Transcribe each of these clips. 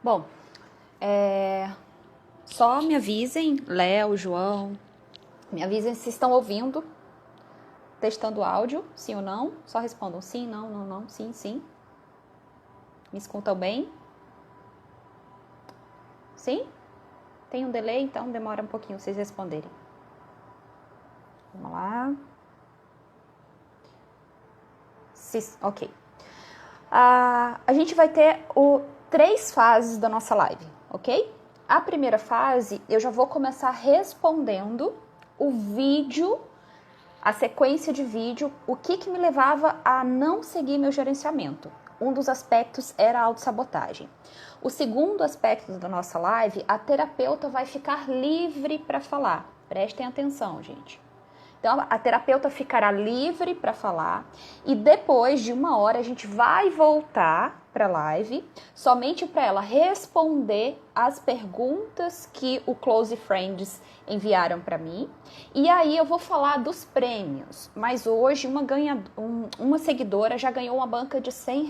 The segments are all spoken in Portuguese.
Bom, só me avisem, Léo, João, me avisem se estão ouvindo, testando o áudio, sim ou não. Só respondam sim, não, não, não, sim, sim. Me escutam bem? Sim? Tem um delay, então demora um pouquinho vocês responderem. Vamos lá. Ok. A gente vai ter três fases da nossa live, ok? A primeira fase, eu já vou começar respondendo o vídeo, a sequência de vídeo, o que me levava a não seguir meu gerenciamento. Um dos aspectos era a autossabotagem. O segundo aspecto da nossa live, a terapeuta vai ficar livre para falar. Prestem atenção, gente. Então, a terapeuta ficará livre para falar e depois de 1 hora a gente vai voltar para a live somente para ela responder as perguntas que o Close Friends enviaram para mim. E aí eu vou falar dos prêmios, mas hoje uma seguidora já ganhou uma banca de R$ 100.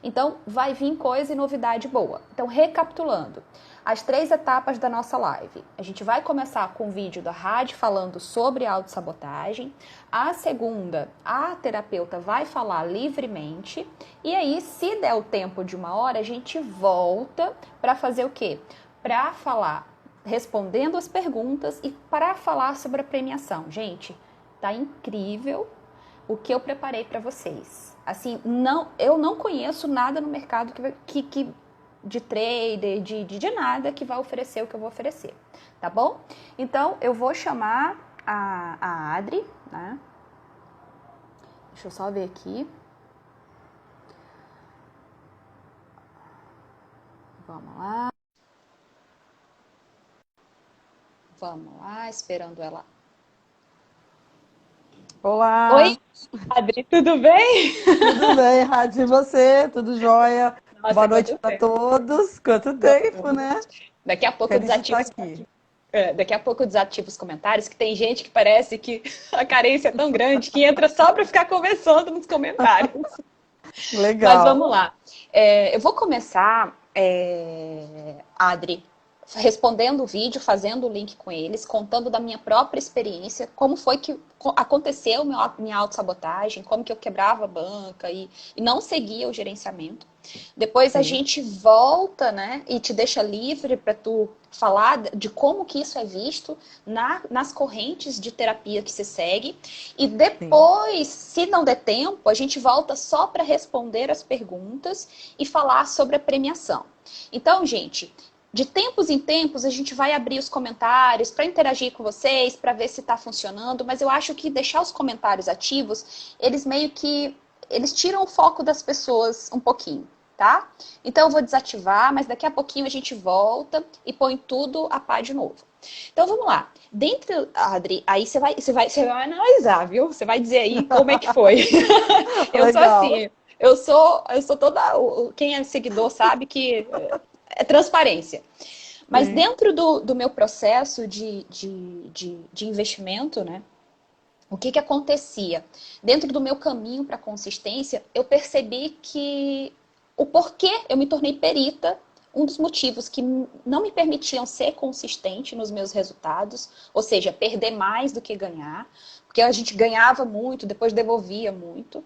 Então, vai vir coisa e novidade boa. Então, recapitulando, as 3 etapas da nossa live. A gente vai começar com o vídeo da Rádio falando sobre autossabotagem. A segunda, a terapeuta vai falar livremente. E aí, se der o tempo de 1 hora, a gente volta para fazer o quê? Para falar, respondendo as perguntas e para falar sobre a premiação. Gente, tá incrível o que eu preparei para vocês. Assim, eu não conheço nada no mercado que de trader, de nada que vai oferecer o que eu vou oferecer, tá bom? Então, eu vou chamar a Adri, né? Deixa eu só ver aqui. Vamos lá. Vamos lá, esperando ela. Oi, Olá, Adri, tudo bem? tudo bem, Rádio? E você? Tudo jóia? Boa Nossa, noite quanto para tempo. todos. Quanto Boa tempo, noite. né? Daqui a pouco eu Feliz de desativo estar os aqui. Daqui a pouco eu desativo os comentários, que tem gente que parece que a carência é tão grande que entra só para ficar conversando nos comentários. Mas Legal. vamos lá. Eu vou começar, Adri, respondendo o vídeo, fazendo o link com eles, contando da minha própria experiência, como foi que aconteceu minha autossabotagem, como que eu quebrava a banca e não seguia o gerenciamento. Depois a Sim, gente volta, né, e te deixa livre para tu falar de como que isso é visto nas correntes de terapia que se segue. E sim. depois, se não der tempo, a gente volta só para responder as perguntas e falar sobre a premiação. Então, gente, de tempos em tempos a gente vai abrir os comentários para interagir com vocês, para ver se está funcionando, mas eu acho que deixar os comentários ativos, eles meio que eles tiram o foco das pessoas um pouquinho, tá? Então eu vou desativar, mas daqui a pouquinho a gente volta e põe tudo a par de novo. Então vamos lá. Dentro, Adri, aí você vai analisar, viu? Você vai dizer aí como é que foi. Eu sou Legal. assim, eu sou toda, quem é seguidor sabe que é transparência. Mas Sim, dentro do meu processo de investimento, né? O que acontecia? Dentro do meu caminho para consistência, eu percebi que o porquê eu me tornei perita, um dos motivos que não me permitiam ser consistente nos meus resultados, ou seja, perder mais do que ganhar, porque a gente ganhava muito, depois devolvia muito,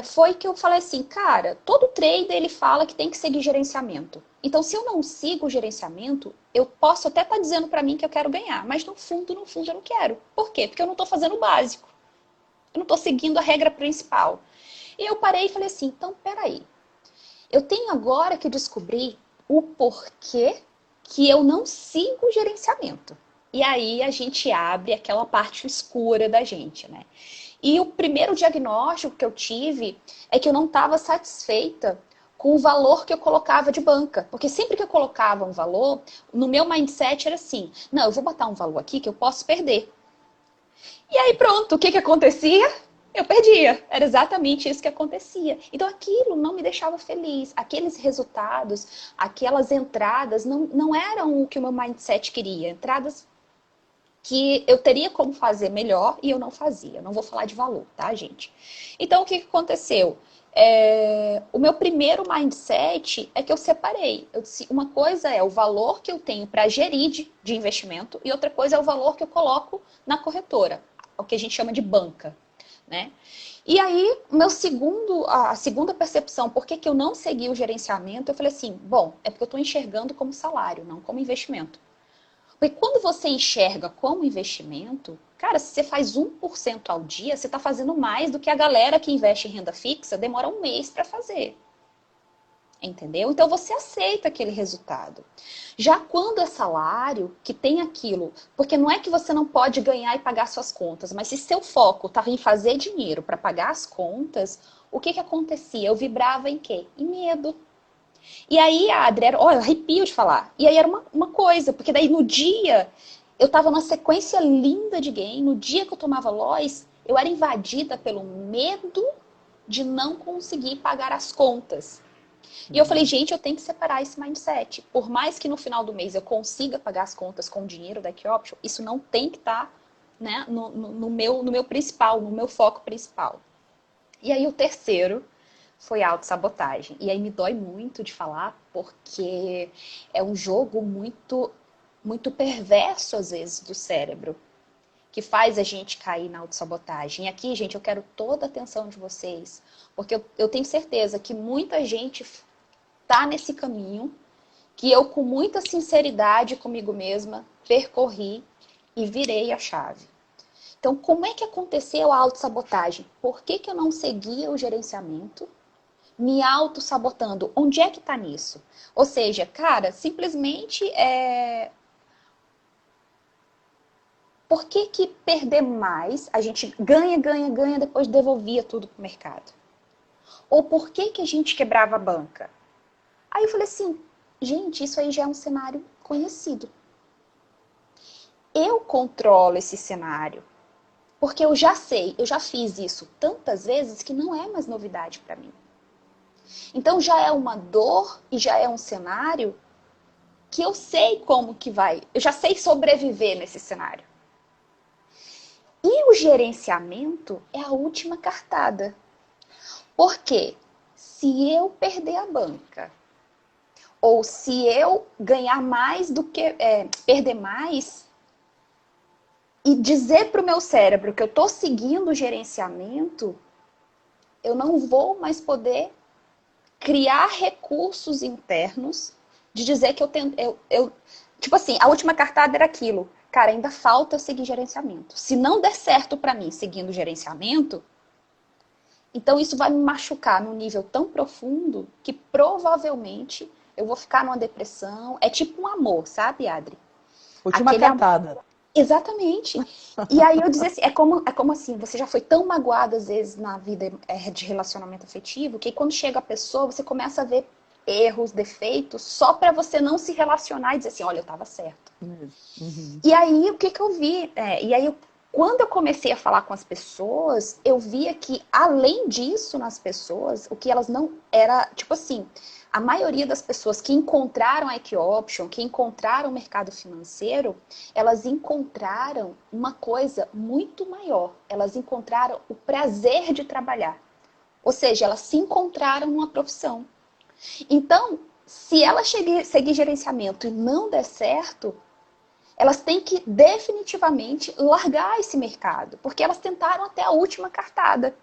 foi que eu falei assim, cara, todo trader ele fala que tem que seguir gerenciamento. Então, se eu não sigo o gerenciamento, eu posso até estar dizendo para mim que eu quero ganhar, mas no fundo eu não quero. Por quê? Porque eu não estou fazendo o básico. Eu não estou seguindo a regra principal. E eu parei e falei assim, então, peraí. Eu tenho agora que descobrir o porquê que eu não sigo o gerenciamento. E aí a gente abre aquela parte escura da gente, né? E o primeiro diagnóstico que eu tive é que eu não estava satisfeita com o valor que eu colocava de banca. Porque sempre que eu colocava um valor, no meu mindset era assim: não, eu vou botar um valor aqui que eu posso perder. E aí pronto, o que acontecia? Eu perdia. Era exatamente isso que acontecia. Então aquilo não me deixava feliz. Aqueles resultados, aquelas entradas não eram o que o meu mindset queria. Entradas que eu teria como fazer melhor e eu não fazia. Eu não vou falar de valor, tá, gente? Então, o que aconteceu? O meu primeiro mindset é que eu separei. Eu disse, uma coisa é o valor que eu tenho para gerir de investimento e outra coisa é o valor que eu coloco na corretora, o que a gente chama de banca, né? E aí, a segunda percepção, por que eu não segui o gerenciamento, eu falei assim, bom, é porque eu estou enxergando como salário, não como investimento. Porque quando você enxerga como investimento, cara, se você faz 1% ao dia, você está fazendo mais do que a galera que investe em renda fixa demora um mês para fazer. Entendeu? Então você aceita aquele resultado. Já quando é salário, que tem aquilo, porque não é que você não pode ganhar e pagar suas contas, mas se seu foco estava em fazer dinheiro para pagar as contas, o que acontecia? Eu vibrava em quê? Em medo. E aí, Adri, olha, eu arrepio de falar. E aí era uma coisa, porque daí no dia, eu tava numa sequência linda de game, no dia que eu tomava Lois, eu era invadida pelo medo de não conseguir pagar as contas. E eu falei, gente, eu tenho que separar esse mindset. Por mais que no final do mês eu consiga pagar as contas com o dinheiro da Equioption, isso não tem que estar né, no meu principal, no meu foco principal. E aí o terceiro foi a autossabotagem. E aí me dói muito de falar, porque é um jogo muito perverso, às vezes, do cérebro, que faz a gente cair na autossabotagem. E aqui, gente, eu quero toda a atenção de vocês, porque eu tenho certeza que muita gente tá nesse caminho, que eu, com muita sinceridade comigo mesma, percorri e virei a chave. Então, como é que aconteceu a autossabotagem? Por que eu não seguia o gerenciamento? Me auto-sabotando. Onde é que tá nisso? Ou seja, cara, simplesmente por que perder mais? A gente ganha, ganha, ganha, depois devolvia tudo pro mercado. Ou por que a gente quebrava a banca? Aí eu falei assim, gente, isso aí já é um cenário conhecido. Eu controlo esse cenário. Porque eu já sei, eu já fiz isso tantas vezes que não é mais novidade para mim. Então já é uma dor e já é um cenário que eu sei como que vai. Eu já sei sobreviver nesse cenário. E o gerenciamento é a última cartada. Porque se eu perder a banca, ou se eu ganhar mais do que perder mais, e dizer para o meu cérebro que eu estou seguindo o gerenciamento, eu não vou mais poder criar recursos internos de dizer que tipo assim, a última cartada era aquilo. Cara, ainda falta eu seguir gerenciamento. Se não der certo para mim seguindo gerenciamento, então isso vai me machucar num nível tão profundo que provavelmente eu vou ficar numa depressão. É tipo um amor, sabe, Adri? Última cartada. Exatamente. E aí eu dizia assim, é como assim, você já foi tão magoado às vezes na vida de relacionamento afetivo, que quando chega a pessoa, você começa a ver erros, defeitos, só para você não se relacionar e dizer assim, olha, eu tava certo. Uhum. E aí, o que eu vi? Quando eu comecei a falar com as pessoas, eu via que, além disso, nas pessoas, o que elas não... Era, tipo assim, a maioria das pessoas que encontraram a Equioption, que encontraram o mercado financeiro, elas encontraram uma coisa muito maior. Elas encontraram o prazer de trabalhar. Ou seja, elas se encontraram numa profissão. Então, se ela seguir gerenciamento e não der certo, elas têm que definitivamente largar esse mercado, porque elas tentaram até a última cartada.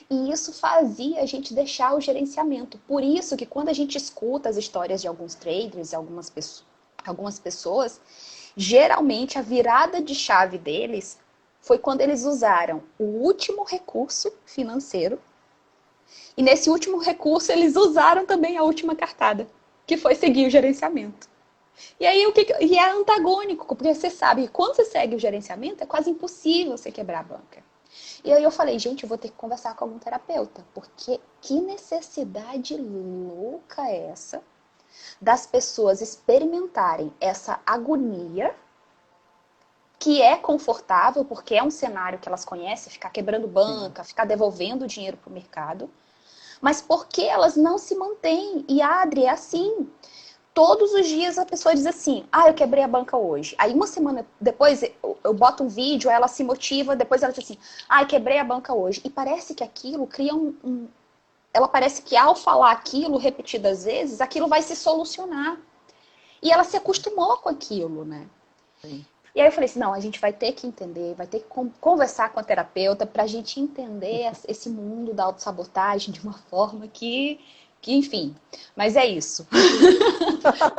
E isso fazia a gente deixar o gerenciamento. Por isso que quando a gente escuta as histórias de alguns traders, algumas pessoas, geralmente a virada de chave deles foi quando eles usaram o último recurso financeiro. E nesse último recurso eles usaram também a última cartada, que foi seguir o gerenciamento. E aí e é antagônico, porque você sabe que quando você segue o gerenciamento é quase impossível você quebrar a banca. E aí eu falei, gente, eu vou ter que conversar com algum terapeuta, porque que necessidade louca é essa das pessoas experimentarem essa agonia, que é confortável, porque é um cenário que elas conhecem, ficar quebrando banca, ficar devolvendo dinheiro para o mercado, mas por que elas não se mantêm? E Adri, é assim, todos os dias a pessoa diz assim, eu quebrei a banca hoje. Aí uma semana depois eu boto um vídeo, ela se motiva, depois ela diz assim, quebrei a banca hoje. E parece que aquilo cria ela parece que ao falar aquilo repetidas vezes, aquilo vai se solucionar. E ela se acostumou com aquilo, né? Sim. E aí eu falei assim, não, a gente vai ter que entender, vai ter que conversar com a terapeuta pra gente entender esse mundo da autossabotagem de uma forma que enfim. Mas é isso.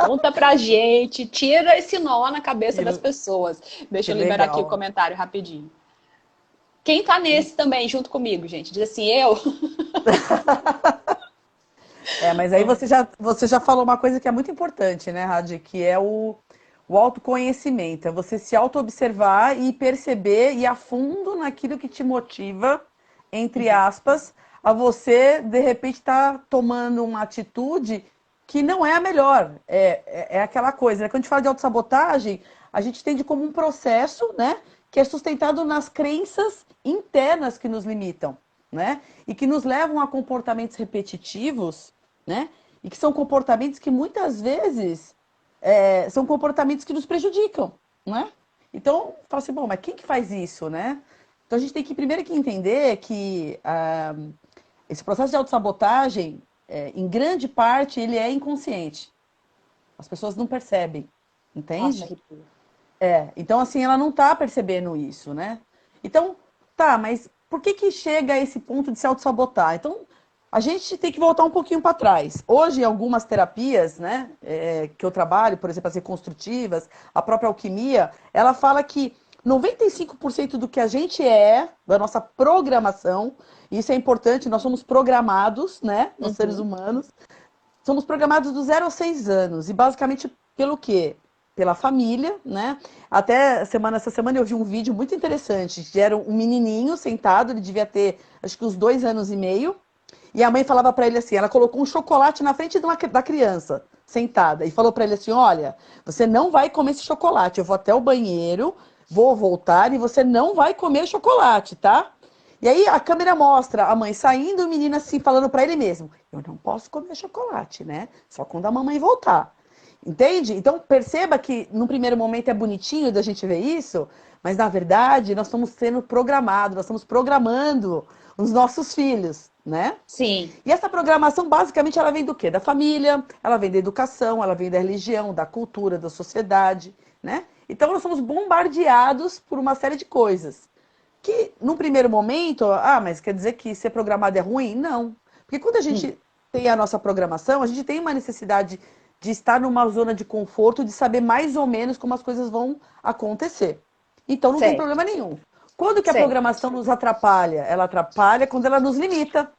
Conta pra gente, tira esse nó na cabeça das Que, pessoas. Deixa que eu liberar aqui o legal. comentário rapidinho. Quem tá nesse também, junto comigo, gente? Diz assim, eu? Mas aí você já falou uma coisa que é muito importante, né, Radi, que é o autoconhecimento. É você se auto-observar e perceber e ir a fundo naquilo que te motiva, entre aspas, a você, de repente, estar tomando uma atitude que não é a melhor. É aquela coisa, né? Quando a gente fala de autossabotagem, a gente entende como um processo, né, que é sustentado nas crenças internas que nos limitam, né? E que nos levam a comportamentos repetitivos, né? E que são comportamentos que muitas vezes são comportamentos que nos prejudicam, né? Então, fala assim, bom, mas quem que faz isso, né? Então a gente tem que primeiro que entender que esse processo de autossabotagem, em grande parte, ele é inconsciente. As pessoas não percebem, Nossa, entende? arrepio. Então assim, ela não está percebendo isso, né? Então, tá, mas por que que chega a esse ponto de se autossabotar? Então, a gente tem que voltar um pouquinho para trás. Hoje, algumas terapias, né, que eu trabalho, por exemplo, as reconstrutivas, a própria alquimia, ela fala que 95% do que a gente da nossa programação, e isso é importante, nós somos programados, né, nós seres Uhum. humanos, somos programados do 0 aos 6 anos. E basicamente pelo quê? Pela família, né? Essa semana eu vi um vídeo muito interessante. Que era um menininho sentado, ele devia ter acho que uns 2 anos e meio. E a mãe falava para ele assim: ela colocou um chocolate na frente da criança, sentada, e falou para ele assim: olha, você não vai comer esse chocolate. Eu vou até o banheiro, vou voltar e você não vai comer chocolate, tá? E aí a câmera mostra a mãe saindo e o menino assim falando para ele mesmo: eu não posso comer chocolate, né? Só quando a mamãe voltar. Entende? Então perceba que no primeiro momento é bonitinho da gente ver isso, mas na verdade nós estamos sendo programados, nós estamos programando os nossos filhos, né? Sim, E essa programação basicamente ela vem do quê? Da família, ela vem da educação, ela vem da religião, da cultura, da sociedade, né? Então nós somos bombardeados por uma série de coisas. Que, num primeiro momento, mas quer dizer que ser programado é ruim? Não. Porque quando a gente tem a nossa programação, a gente tem uma necessidade de estar numa zona de conforto, de saber mais ou menos como as coisas vão acontecer. Então não tem certo, problema nenhum. Quando que a certo. programação nos atrapalha? Ela atrapalha quando ela nos limita.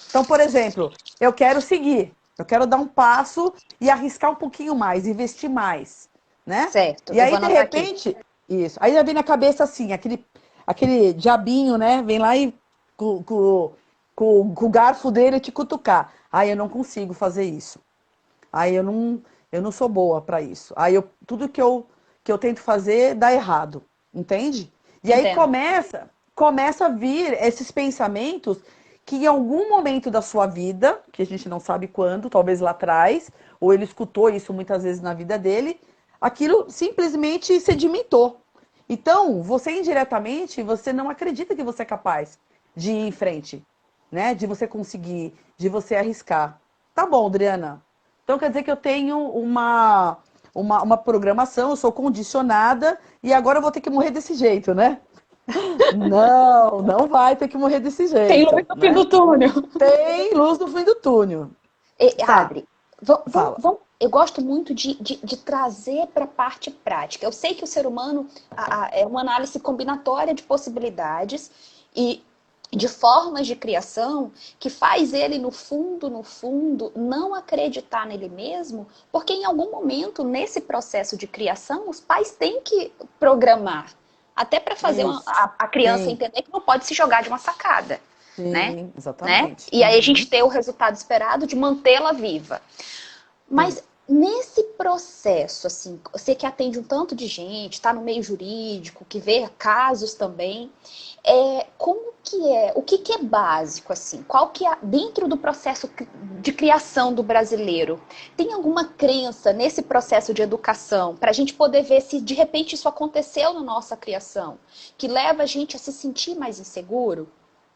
Então, por exemplo, eu quero seguir, eu quero dar um passo e arriscar um pouquinho mais, investir mais, né? Certo, E eu aí, vou de anotar aqui. repente, isso. Aí já vem na cabeça assim, aquele diabinho, né? Vem lá e com o garfo dele te cutucar. Aí eu não consigo fazer isso. Aí eu não sou boa para isso. Aí tudo que eu tento fazer dá errado, entende? E aí Entendo. começa a vir esses pensamentos que em algum momento da sua vida, que a gente não sabe quando, talvez lá atrás, ou ele escutou isso muitas vezes na vida dele, aquilo simplesmente sedimentou. Então, você indiretamente, você não acredita que você é capaz de ir em frente, né? De você conseguir, de você arriscar. Tá bom, Adriana. Então quer dizer que eu tenho uma programação, eu sou condicionada e agora eu vou ter que morrer desse jeito, né? Não, não vai ter que morrer desse Tem luz jeito, no fim né? do túnel. Tem luz no fim do túnel. Tá, Adri, fala. eu gosto muito de trazer para a parte prática. Eu sei que o ser humano é uma análise combinatória de possibilidades e de formas de criação que faz ele, no fundo, não acreditar nele mesmo, porque em algum momento, nesse processo de criação, os pais têm que programar. Até para fazer Isso. a criança Sim, entender que não pode se jogar de uma sacada, né? sim, Né? exatamente. E aí a gente ter o resultado esperado de mantê-la viva. Sim. Mas nesse processo, assim, você que atende um tanto de gente, está no meio jurídico, que vê casos também, como que é, o que que é básico, assim, qual que é, dentro do processo de criação do brasileiro, tem alguma crença nesse processo de educação, para a gente poder ver se de repente isso aconteceu na nossa criação, que leva a gente a se sentir mais inseguro?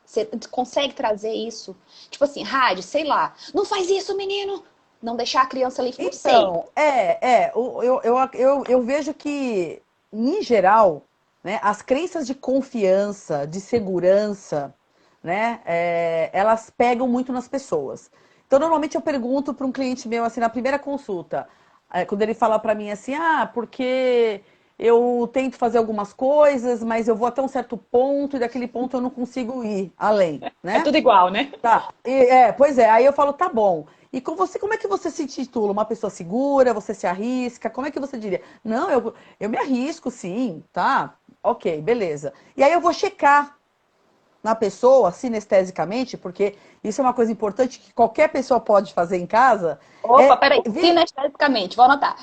Você consegue trazer isso? Tipo assim, Rádio, sei lá, não faz isso, menino! Não deixar a criança ali, não sei. Então, eu vejo que, em geral, né, as crenças de confiança, de segurança, né, elas pegam muito nas pessoas. Então, normalmente eu pergunto para um cliente meu, assim, na primeira consulta, quando ele fala para mim assim, porque eu tento fazer algumas coisas, mas eu vou até um certo ponto e daquele ponto eu não consigo ir além, É né? tudo igual, né? Tá, pois é, aí eu falo, tá bom. E com você, como é que você se titula? Uma pessoa segura? Você se arrisca? Como é que você diria? Não, eu me arrisco, sim, tá? Ok, beleza. E aí eu vou checar na pessoa, sinestesicamente, porque isso é uma coisa importante que qualquer pessoa pode fazer em casa. Opa, peraí, sinesteticamente, vou anotar.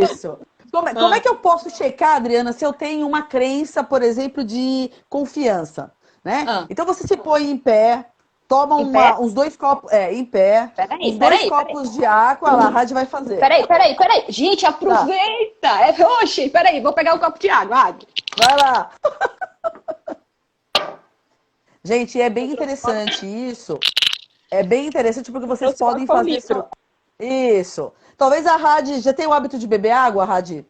Isso. Como é Ah, que eu posso checar, Adriana, se eu tenho uma crença, por exemplo, de confiança, né? ah. Então você se põe em pé, toma Em pé? uns 2 copos, em pé, Peraí, uns dois peraí, peraí. copos de água, lá, a Rádio vai fazer. Peraí. Gente, Tá, aproveita! Oxe, peraí, vou pegar um copo de água, abre. vai lá. Gente, é bem interessante isso. É bem interessante porque Eu vocês trouxe logo podem foi um fazer litro. só. Isso. Talvez a Rádio já tem o hábito de beber água, Rádio?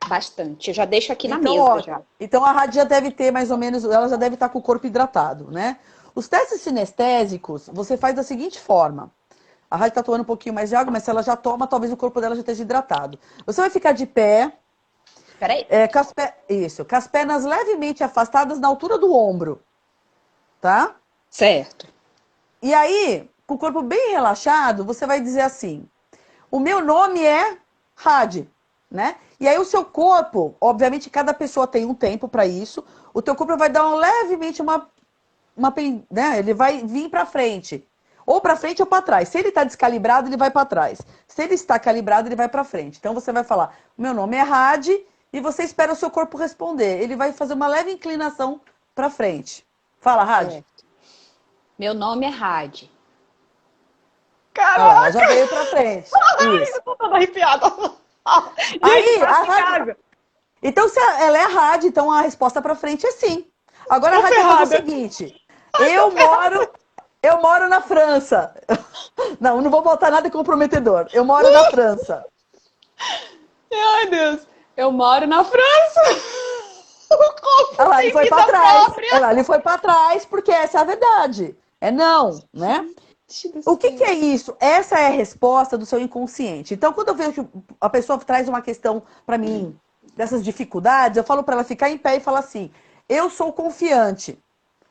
Bastante. Eu já deixo aqui na Então, mesa já. ótimo. Então a rádio já deve ter mais ou menos, ela já deve estar com o corpo hidratado, né? Os testes sinestésicos, você faz da seguinte forma. A rádio está tomando um pouquinho mais de água, mas se ela já toma, talvez o corpo dela já esteja hidratado. Você vai ficar de pé, Peraí. com as pernas levemente afastadas na altura do ombro, tá? Certo. E aí, com o corpo bem relaxado, você vai dizer assim: o meu nome é Rádio, né? E aí o seu corpo, obviamente cada pessoa tem um tempo para isso, o teu corpo vai dar levemente né? Ele vai vir para frente. Ou para frente ou para trás. Se ele está descalibrado, ele vai para trás. Se ele está calibrado, ele vai para frente. Então você vai falar: meu nome é Rádio, e você espera o seu corpo responder. Ele vai fazer uma leve inclinação para frente. Fala, Rádio. Certo. Meu nome é Rad. Olha lá, ela já Caraca! veio para frente. Ai, Isso. eu tô toda arrepiada. Gente, Aí, a quase que Rádio. caga. Então, se ela é rádio, então a resposta para frente é sim. Agora a Tô rádio vai fazer o ferrada. seguinte: Ai, tô eu ferrada. moro, eu moro na França. Não, não vou botar nada comprometedor. Eu moro na França. Ai, Deus. Eu moro na França. O Olha corpo lá, ele tem foi para vida trás. Olha própria. lá, ele foi para trás porque essa é a verdade. É não, né? Gente do O que céu. é isso? Essa é a resposta do seu inconsciente. Então, quando eu vejo que a pessoa traz uma questão para mim dessas dificuldades, eu falo para ela ficar em pé e falar assim: eu sou confiante.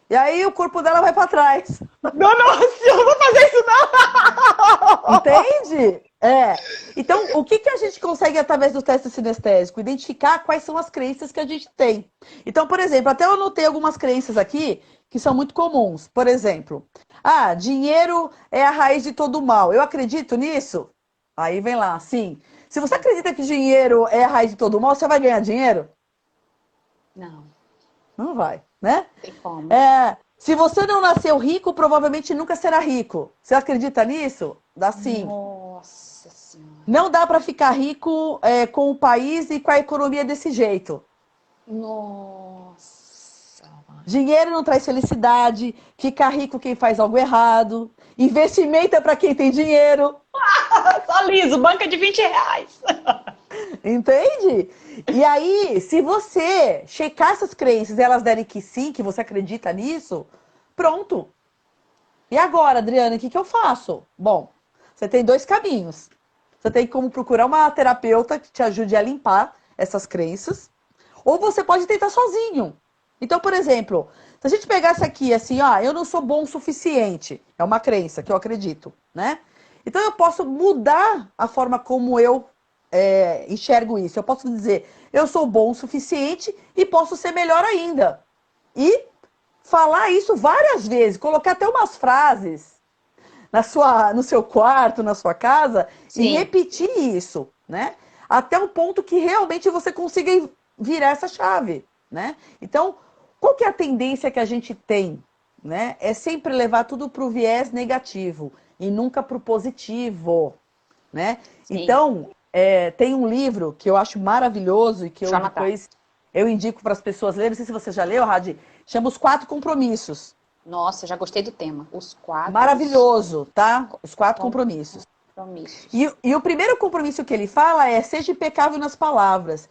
E aí o corpo dela vai para trás. Não, nossa, eu não vou fazer isso não. Entende? É. Então, o que a gente consegue através do teste sinestésico? Identificar quais são as crenças que a gente tem. Então, por exemplo, até eu anotei algumas crenças aqui que são muito comuns. Por exemplo, dinheiro é a raiz de todo mal. Eu acredito nisso? Aí vem lá, sim. Se você acredita que dinheiro é a raiz de todo mal, você vai ganhar dinheiro? Não, Não vai, né? tem como. Se você não nasceu rico, provavelmente nunca será rico. Você acredita nisso? Dá sim. Nossa senhora. Não dá para ficar rico com o país e com a economia desse jeito. Nossa. Dinheiro não traz felicidade, ficar rico quem faz algo errado, investimento é para quem tem dinheiro, Só liso, banca de R$ 20. entende? E aí, se você checar essas crenças e elas derem que sim, que você acredita nisso, pronto. E agora, Adriana, o que eu faço? Bom, você tem dois caminhos. Você tem como procurar uma terapeuta que te ajude a limpar essas crenças, ou você pode tentar sozinho. Então, por exemplo, se a gente pegasse aqui assim, eu não sou bom o suficiente, é uma crença que eu acredito, né? Então eu posso mudar a forma como eu enxergo isso. Eu posso dizer, eu sou bom o suficiente e posso ser melhor ainda. E falar isso várias vezes, colocar até umas frases no seu quarto, na sua casa, e Sim, repetir isso, né? Até o ponto que realmente você consiga virar essa chave, né? Então, qual que é a tendência que a gente tem, né? É sempre levar tudo para o viés negativo e nunca para o positivo, né? sim. Então, tem um livro que eu acho maravilhoso e que Deixa eu eu anotar. depois eu indico para as pessoas lerem, não sei se você já leu, Radi, chama Os Quatro Compromissos. Nossa, já gostei do tema. Os 4 Maravilhoso, tá? Os 4 compromissos. compromissos. E o primeiro compromisso que ele fala é: seja impecável nas palavras.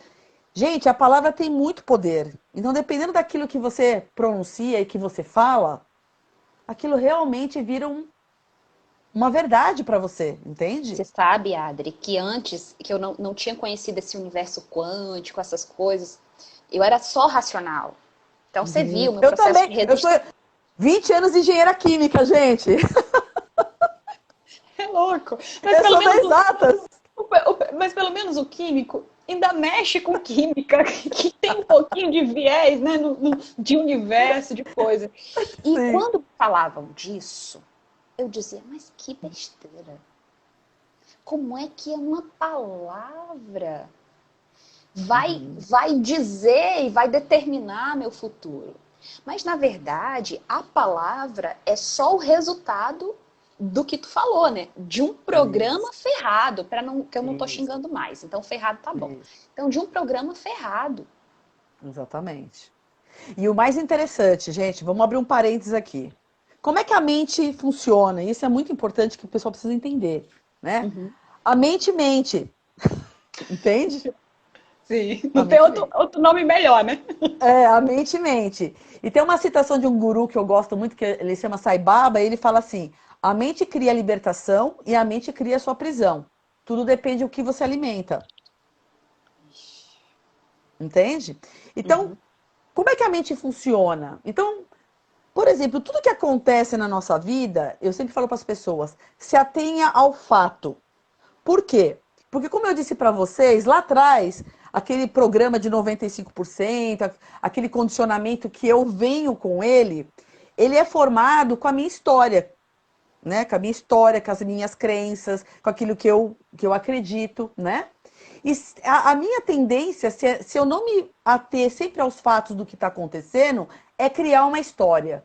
Gente, a palavra tem muito poder. Então, dependendo daquilo que você pronuncia e que você fala, aquilo realmente vira uma verdade para você, entende? Você sabe, Adri, que antes, que eu não tinha conhecido esse universo quântico, essas coisas, eu era só racional. Então, você viu o meu Eu processo de também. Eu sou resistência. 20 anos de engenheira química, gente. É louco. Mas Eu pelo sou das menos exatas. mas pelo menos o químico ainda mexe com química, que tem um pouquinho de viés, né, de universo, de coisa. E Sim. quando falavam disso, eu dizia, mas que besteira. Como é que é uma palavra vai dizer e vai determinar meu futuro? Mas na verdade, a palavra é só o resultado do que tu falou, né? De um programa Isso, ferrado, para não que eu não tô isso, xingando mais. Então ferrado tá bom. isso. Então de um programa ferrado. Exatamente. E o mais interessante, gente, vamos abrir um parênteses aqui. Como é que a mente funciona? Isso é muito importante que o pessoal precisa entender, né? Uhum. A mente mente, entende? Sim, A não tem mente mente. outro nome melhor, né? É, a mente mente. E tem uma citação de um guru que eu gosto muito, que ele se chama Sai Baba, e ele fala assim: a mente cria a libertação e a mente cria a sua prisão. Tudo depende do que você alimenta, entende? Então, Uhum. como é que a mente funciona? Então, por exemplo, tudo que acontece na nossa vida, eu sempre falo para as pessoas, se atenha ao fato. Por quê? Porque, como eu disse para vocês, lá atrás, aquele programa de 95%, aquele condicionamento que eu venho com ele é formado com a minha história, né? Com a minha história, com as minhas crenças, com aquilo que eu acredito, né? E a minha tendência, se eu não me ater sempre aos fatos do que está acontecendo, é criar uma história.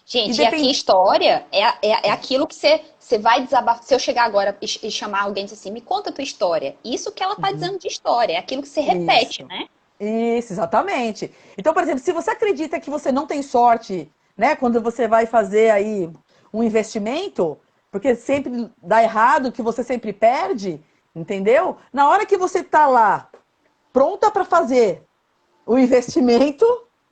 E Gente, e aqui depende. história é aquilo que você vai desabafar. Se eu chegar agora e chamar alguém e dizer assim, me conta a tua história. Isso que ela tá dizendo de história, é aquilo que você repete, Isso. né? Isso, exatamente. Então, por exemplo, se você acredita que você não tem sorte, né, quando você vai fazer aí um investimento, porque sempre dá errado, que você sempre perde, entendeu? Na hora que você tá lá, pronta para fazer o investimento,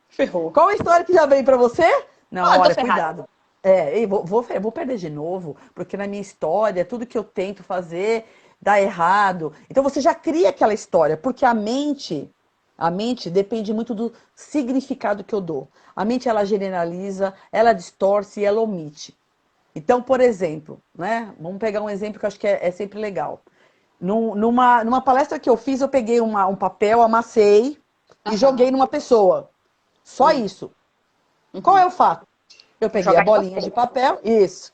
Ferrou. qual a história que já vem para você? Não, Ah, tô olha, ferrada. cuidado. É, eu vou perder de novo, porque na minha história, tudo que eu tento fazer dá errado. Então você já cria aquela história, porque a mente depende muito do significado que eu dou. A mente ela generaliza, ela distorce e ela omite. Então, por exemplo, né? Vamos pegar um exemplo que eu acho que é sempre legal. Numa palestra que eu fiz, eu peguei um papel, amassei e joguei Aham. numa pessoa. Só Hum. isso. Qual Uhum. é o fato? Eu peguei a Jogar em bolinha de você. papel, isso.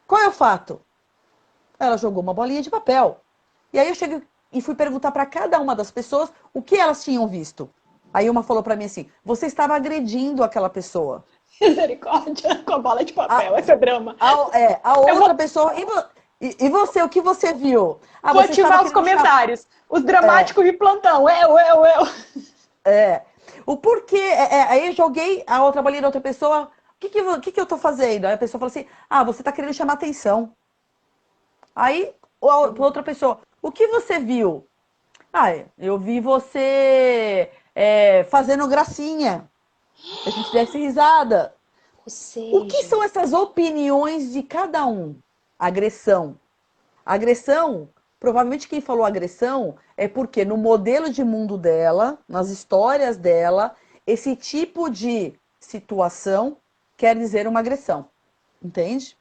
Qual é o fato? Ela jogou uma bolinha de papel. E aí eu cheguei e fui perguntar para cada uma das pessoas o que elas tinham visto. Aí uma falou para mim assim: você estava agredindo aquela pessoa. Misericórdia, com a bola de A, papel, esse é drama. a Eu vou, outra pessoa, e você, o que você viu? Ah, vou você estava ativar os querendo chamar. comentários. Os dramáticos de plantão. Eu. O porquê. Aí eu joguei a outra bolinha da outra pessoa. O que eu tô fazendo? Aí a pessoa falou assim: ah, você tá querendo chamar atenção. Aí, para outra pessoa, o que você viu? Ah, eu vi você fazendo gracinha. A gente desse risada. Ou O que seja, são essas opiniões de cada um? Agressão. Agressão, provavelmente quem falou agressão é porque no modelo de mundo dela, nas histórias dela, esse tipo de situação quer dizer uma agressão. Entende?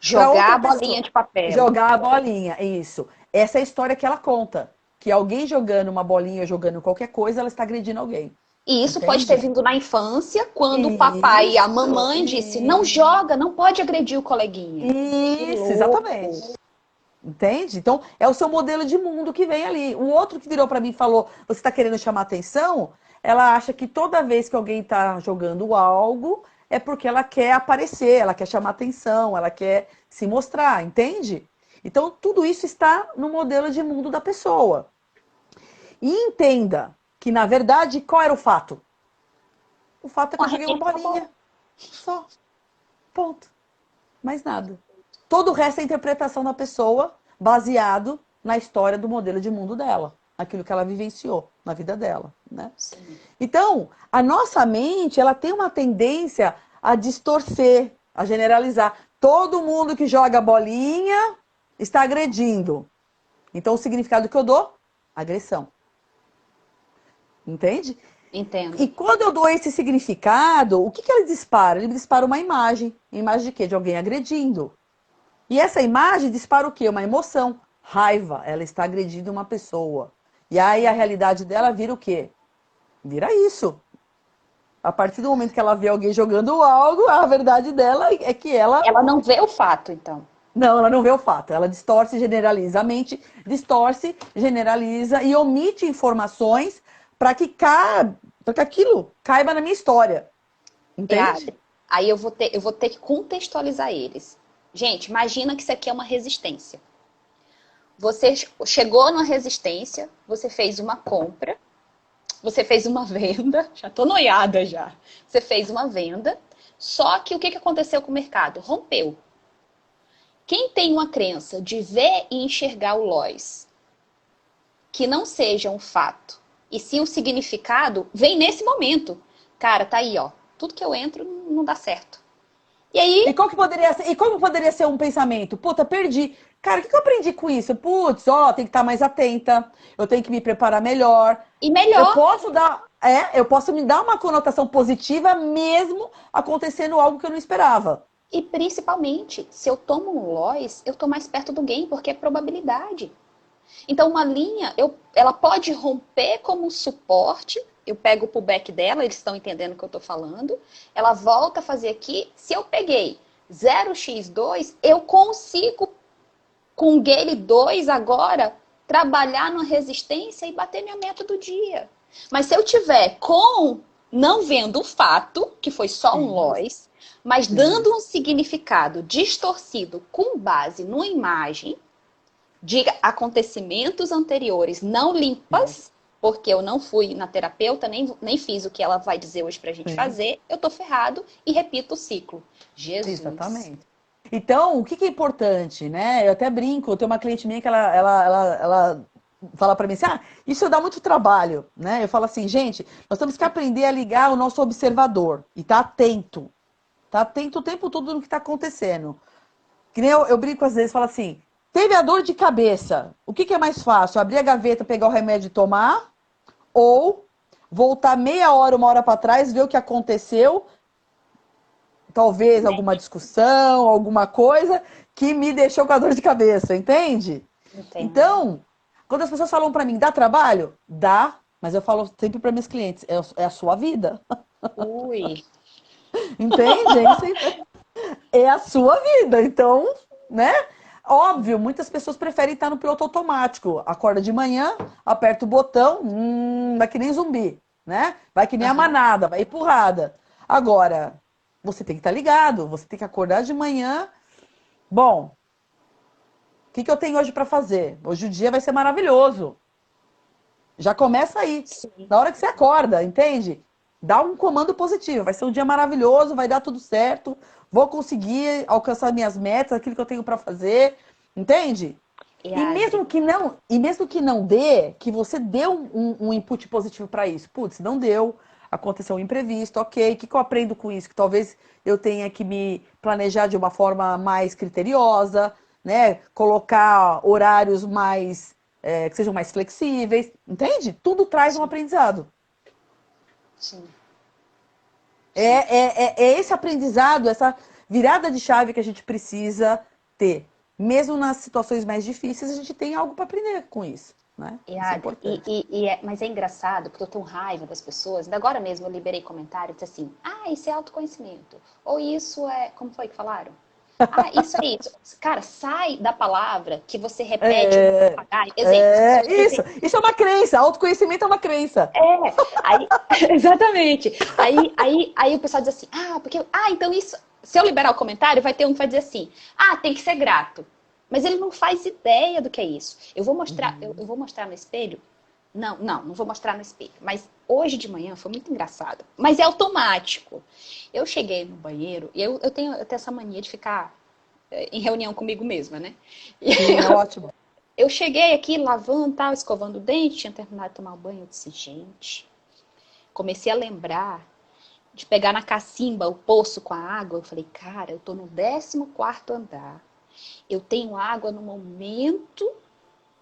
Para jogar outra a bolinha pessoa, de papel. jogar a bolinha, é isso. Essa é a história que ela conta. Que alguém jogando uma bolinha, jogando qualquer coisa, ela está agredindo alguém. E isso pode ter Entende? vindo na infância, quando o papai e a Isso, mamãe disse, não isso, joga, não pode agredir o coleguinha. Que isso, exatamente. louco. Entende? Então, é o seu modelo de mundo que vem ali. O outro que virou para mim e falou: você está querendo chamar atenção? Ela acha que toda vez que alguém está jogando algo é porque ela quer aparecer, ela quer chamar atenção, ela quer se mostrar, entende? Então, tudo isso está no modelo de mundo da pessoa. E entenda que, na verdade, qual era o fato? O fato é que Um eu joguei uma arremesso da bola. bolinha. Só. Ponto. Mais nada. Todo o resto é interpretação da pessoa baseado na história do modelo de mundo dela. Aquilo que ela vivenciou na vida dela, né? Sim. Então, a nossa mente, ela tem uma tendência a distorcer, a generalizar. Todo mundo que joga bolinha está agredindo. Então, o significado que eu dou? Agressão. Entende? Entendo. E quando eu dou esse significado, o que que ele dispara? Ele dispara uma imagem. Imagem de quê? De alguém agredindo. E essa imagem dispara o quê? Uma emoção. Raiva. Ela está agredindo uma pessoa. E aí a realidade dela vira o quê? Vira isso. A partir do momento que ela vê alguém jogando algo, a verdade dela é que ela... Ela não vê o fato, então. Não, ela não vê o fato. Ela distorce e generaliza. A mente distorce, generaliza e omite informações para que aquilo caiba na minha história. Entende? Aí eu vou ter que contextualizar eles. Gente, imagina que isso aqui é uma resistência. Você chegou na resistência, você fez uma compra, você fez uma venda, já tô noiada já. Você fez uma venda, só que o que aconteceu com o mercado? Rompeu. Quem tem uma crença de ver e enxergar o Lois, que não seja um fato, e sim um significado, vem nesse momento. Cara, tá aí, ó. Tudo que eu entro não dá certo. E aí... Como poderia ser um pensamento? Puta, perdi. Cara, o que eu aprendi com isso? Putz, ó, tem que estar mais atenta, eu tenho que me preparar melhor. E melhor. Eu posso me dar uma conotação positiva mesmo acontecendo algo que eu não esperava. E principalmente, se eu tomo um Lois, eu tô mais perto do game, porque é probabilidade. Então, uma linha, ela pode romper como um suporte. Eu pego o pullback dela, eles estão entendendo o que eu estou falando. Ela volta a fazer aqui. Se eu peguei 0x2, eu consigo, com o Gale 2 agora, trabalhar na resistência e bater minha meta do dia. Mas se eu tiver não vendo o fato, que foi só um Lois, mas dando um significado distorcido com base numa imagem, de acontecimentos anteriores não limpas, porque eu não fui na terapeuta, nem fiz o que ela vai dizer hoje pra gente fazer, eu tô ferrado e repito o ciclo. Jesus. Exatamente. Então, o que é importante, né? Eu até brinco, eu tenho uma cliente minha que ela fala pra mim assim, isso dá muito trabalho, né? Eu falo assim, gente, nós temos que aprender a ligar o nosso observador e tá atento. Tá atento o tempo todo no que tá acontecendo. Que nem eu brinco às vezes, falo assim, teve a dor de cabeça. O que é mais fácil? Abrir a gaveta, pegar o remédio e tomar? Ou voltar meia hora, uma hora para trás, ver o que aconteceu? Talvez alguma discussão, alguma coisa que me deixou com a dor de cabeça, entende? Entendo. Então, quando as pessoas falam para mim, dá trabalho? Dá, mas eu falo sempre para meus clientes, é a sua vida. Ui. Entende? É a sua vida, então, né? Óbvio, muitas pessoas preferem estar no piloto automático. Acorda de manhã, aperta o botão, vai que nem zumbi, né? Vai que nem a manada, vai empurrada. Agora, você tem que estar ligado, você tem que acordar de manhã. Bom, o que eu tenho hoje para fazer? Hoje o dia vai ser maravilhoso. Já começa aí, na hora que você acorda, entende? Dá um comando positivo, vai ser um dia maravilhoso, vai dar tudo certo, vou conseguir alcançar minhas metas, aquilo que eu tenho para fazer, entende? E mesmo que não dê, que você dê um input positivo para isso. Putz, não deu, aconteceu um imprevisto, ok, o que eu aprendo com isso? Que talvez eu tenha que me planejar de uma forma mais criteriosa, né? Colocar horários mais que sejam mais flexíveis, entende? Tudo traz um aprendizado. Sim. É esse aprendizado, essa virada de chave que a gente precisa ter. Mesmo nas situações mais difíceis, a gente tem algo para aprender com isso. Né? Isso é importante. Mas é engraçado, porque eu tenho raiva das pessoas. Ainda agora mesmo eu liberei comentário, disse assim, isso é autoconhecimento. Ou isso é... Como foi que falaram? Isso é isso. Cara, sai da palavra que você repete. Isso é uma crença. Autoconhecimento é uma crença. Exatamente. Aí o pessoal diz assim, então isso... Se eu liberar o comentário, vai ter um que vai dizer assim, tem que ser grato. Mas ele não faz ideia do que é isso. Eu vou mostrar, eu vou mostrar no espelho? Não vou mostrar no espelho. Mas hoje de manhã foi muito engraçado, mas é automático. Eu cheguei no banheiro e eu tenho essa mania de ficar em reunião comigo mesma, né? E Sim, é ótimo. eu cheguei aqui lavando, tal, escovando o dente, tinha terminado de tomar um banho, eu disse, gente, comecei a lembrar de pegar na cacimba o poço com a água. Eu falei, cara, eu tô no 14º andar. Eu tenho água no momento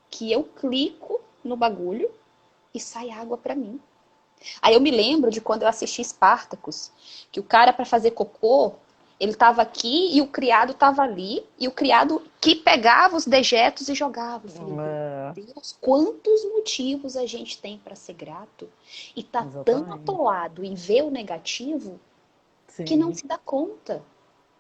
que eu clico no bagulho e sai água pra mim. Aí eu me lembro de quando eu assisti Spartacus, que o cara para fazer cocô, ele tava aqui e o criado tava ali, e o criado que pegava os dejetos e jogava. Eu falei, meu É, Deus, quantos motivos a gente tem para ser grato e tá tão exatamente. atolado em ver o negativo que não Sim, se dá conta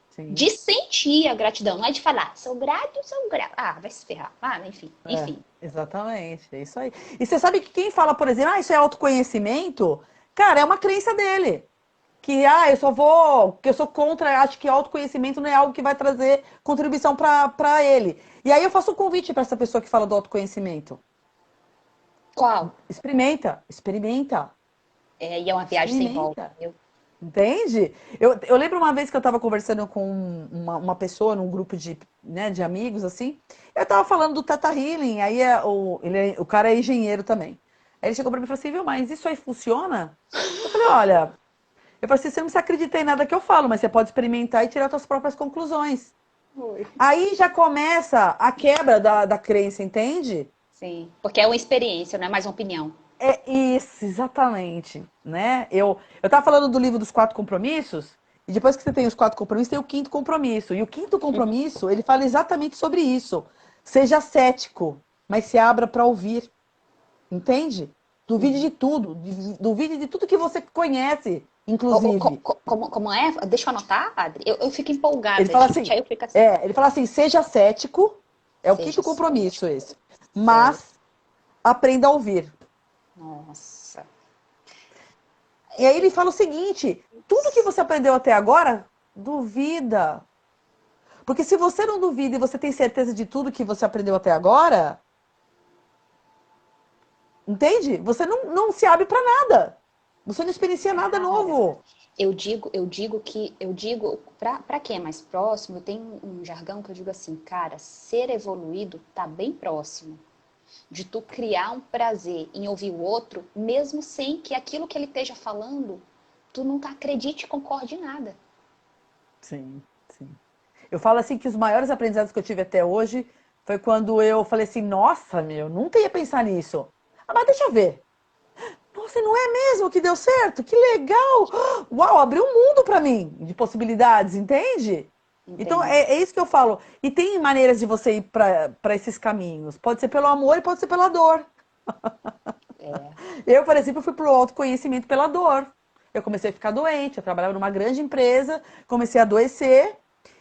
sim. de sentir a gratidão, não é de falar, sou grato, sou grato. Ah, vai se ferrar. Ah, enfim, É, enfim. exatamente, é isso aí. E você sabe que quem fala, por exemplo, isso é autoconhecimento, cara, é uma crença dele. Que, que eu sou contra, acho que autoconhecimento não é algo que vai trazer contribuição para ele. E aí eu faço um convite para essa pessoa que fala do autoconhecimento. Qual? Experimenta, experimenta, É, e é uma viagem sem volta, experimenta. viu? Entende? Eu lembro uma vez que eu estava conversando com uma pessoa num grupo de, né, de amigos, assim. Eu estava falando do Tata Healing, aí o cara é engenheiro também. Aí ele chegou para mim e falou assim, viu, mas isso aí funciona? Eu falei, olha, eu falei assim, você não precisa acreditar em nada que eu falo, mas você pode experimentar e tirar suas próprias conclusões. Oi. Aí já começa a quebra da crença, entende? Sim, porque é uma experiência, não é mais uma opinião. É isso, exatamente, né? Eu tava falando do livro dos 4 compromissos, e depois que você tem os 4 compromissos, tem o quinto compromisso. E o quinto compromisso, ele fala exatamente sobre isso. Seja cético, mas se abra para ouvir, entende? Duvide Uhum. de tudo, duvide de tudo que você conhece, Co- inclusive. como é? Deixa eu anotar, Adri. Eu fico Ele empolgada, fala gente. assim, Aí eu fico assim, ele fala assim, seja cético, é o seja quinto compromisso cético, esse, certo? mas aprenda a ouvir. Nossa. E aí ele fala o seguinte: tudo que você aprendeu até agora, duvida. Porque se você não duvida e você tem certeza de tudo que você aprendeu até agora, entende? Você não se abre para nada. Você não experiencia nada Cara, novo. eu digo, pra quem é mais próximo, eu tenho um jargão que eu digo assim, cara, ser evoluído tá bem próximo de tu criar um prazer em ouvir o outro, mesmo sem que aquilo que ele esteja falando, tu nunca acredite e concorde em nada. Sim, sim. Eu falo assim que os maiores aprendizados que eu tive até hoje foi quando eu falei assim: nossa, meu, nunca ia pensar nisso. Ah, mas deixa eu ver. Nossa, não é mesmo que deu certo? Que legal! Uau, abriu um mundo para mim de possibilidades, entende? Então Entendo. é isso que eu falo. E tem maneiras de você ir para esses caminhos. Pode ser pelo amor e pode ser pela dor. É. Eu, por exemplo, fui pro autoconhecimento pela dor. Eu comecei a ficar doente, eu trabalhava numa grande empresa, comecei a adoecer,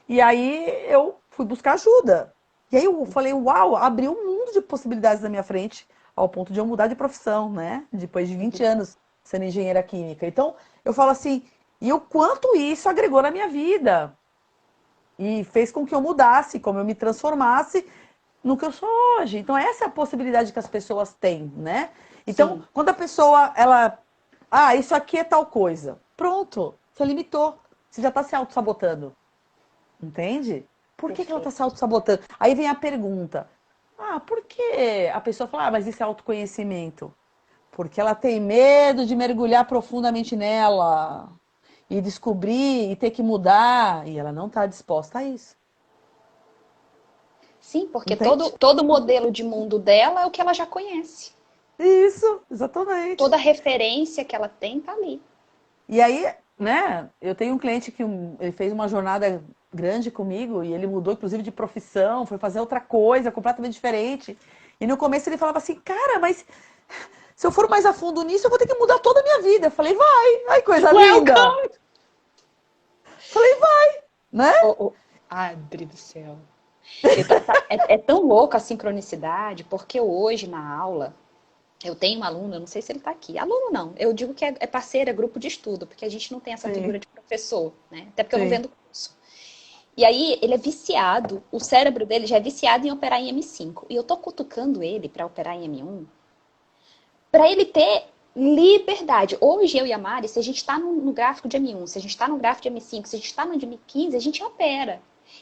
e aí eu fui buscar ajuda. E aí eu falei, uau, abriu um mundo de possibilidades na minha frente, ao ponto de eu mudar de profissão, né? Depois de 20 anos sendo engenheira química. Então, eu falo assim, e o quanto isso agregou na minha vida. E fez com que eu mudasse, como eu me transformasse no que eu sou hoje. Então, essa é a possibilidade que as pessoas têm, né? Então, Sim, quando a pessoa, isso aqui é tal coisa. Pronto, você limitou. Você já está se auto-sabotando. Entende? Por que ela está se perfeito. auto-sabotando? Aí vem a pergunta. Por que a pessoa fala, mas isso é autoconhecimento? Porque ela tem medo de mergulhar profundamente nela e descobrir e ter que mudar. E ela não está disposta a isso. Sim, porque todo, Entende? todo modelo de mundo dela é o que ela já conhece. Isso, exatamente. Toda referência que ela tem tá ali. E aí, né, eu tenho um cliente que ele fez uma jornada grande comigo e ele mudou, inclusive, de profissão, foi fazer outra coisa completamente diferente. E no começo ele falava assim, cara, mas se eu for mais a fundo nisso, eu vou ter que mudar toda a minha vida. Eu falei, vai, ai, coisa linda. Welcome! Falei, vai, né? Oh, oh. Adri do céu. É tão louca a sincronicidade, porque hoje na aula eu tenho um aluno, eu não sei se ele está aqui. Aluno não, eu digo que é parceiro, é grupo de estudo, porque a gente não tem essa Sim, figura de professor, né? Até porque eu não sim. vendo curso. E aí ele é viciado, o cérebro dele já é viciado em operar em M5. E eu tô cutucando ele para operar em M1, para ele ter liberdade. Hoje, eu e a Mari, se a gente está no gráfico de M1, se a gente está no gráfico de M5, se a gente está no de M15, a gente opera.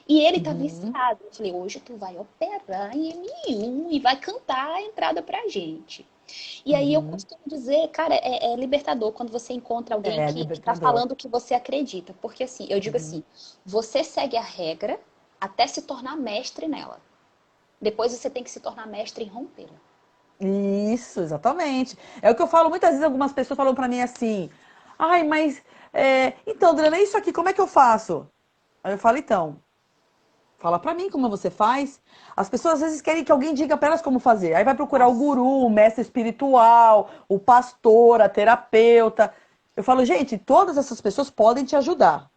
E ele tá Uhum. viciado. Eu falei, hoje tu vai operar em M1 e vai cantar a entrada pra gente. E aí eu Uhum. costumo dizer, cara, é libertador quando você encontra alguém É, que tá libertador. falando o que você acredita. Porque assim, eu digo Uhum. assim, você segue a regra até se tornar mestre nela. Depois você tem que se tornar mestre em rompê-la. Isso, exatamente. É o que eu falo muitas vezes, algumas pessoas falam pra mim assim, ai, mas, então, Adriana, isso aqui, como é que eu faço? Aí eu falo, então, fala pra mim como você faz. As pessoas às vezes querem que alguém diga pra elas como fazer. Aí vai procurar o Nossa. guru, o mestre espiritual, o pastor, a terapeuta. Eu falo, gente, todas essas pessoas podem te ajudar.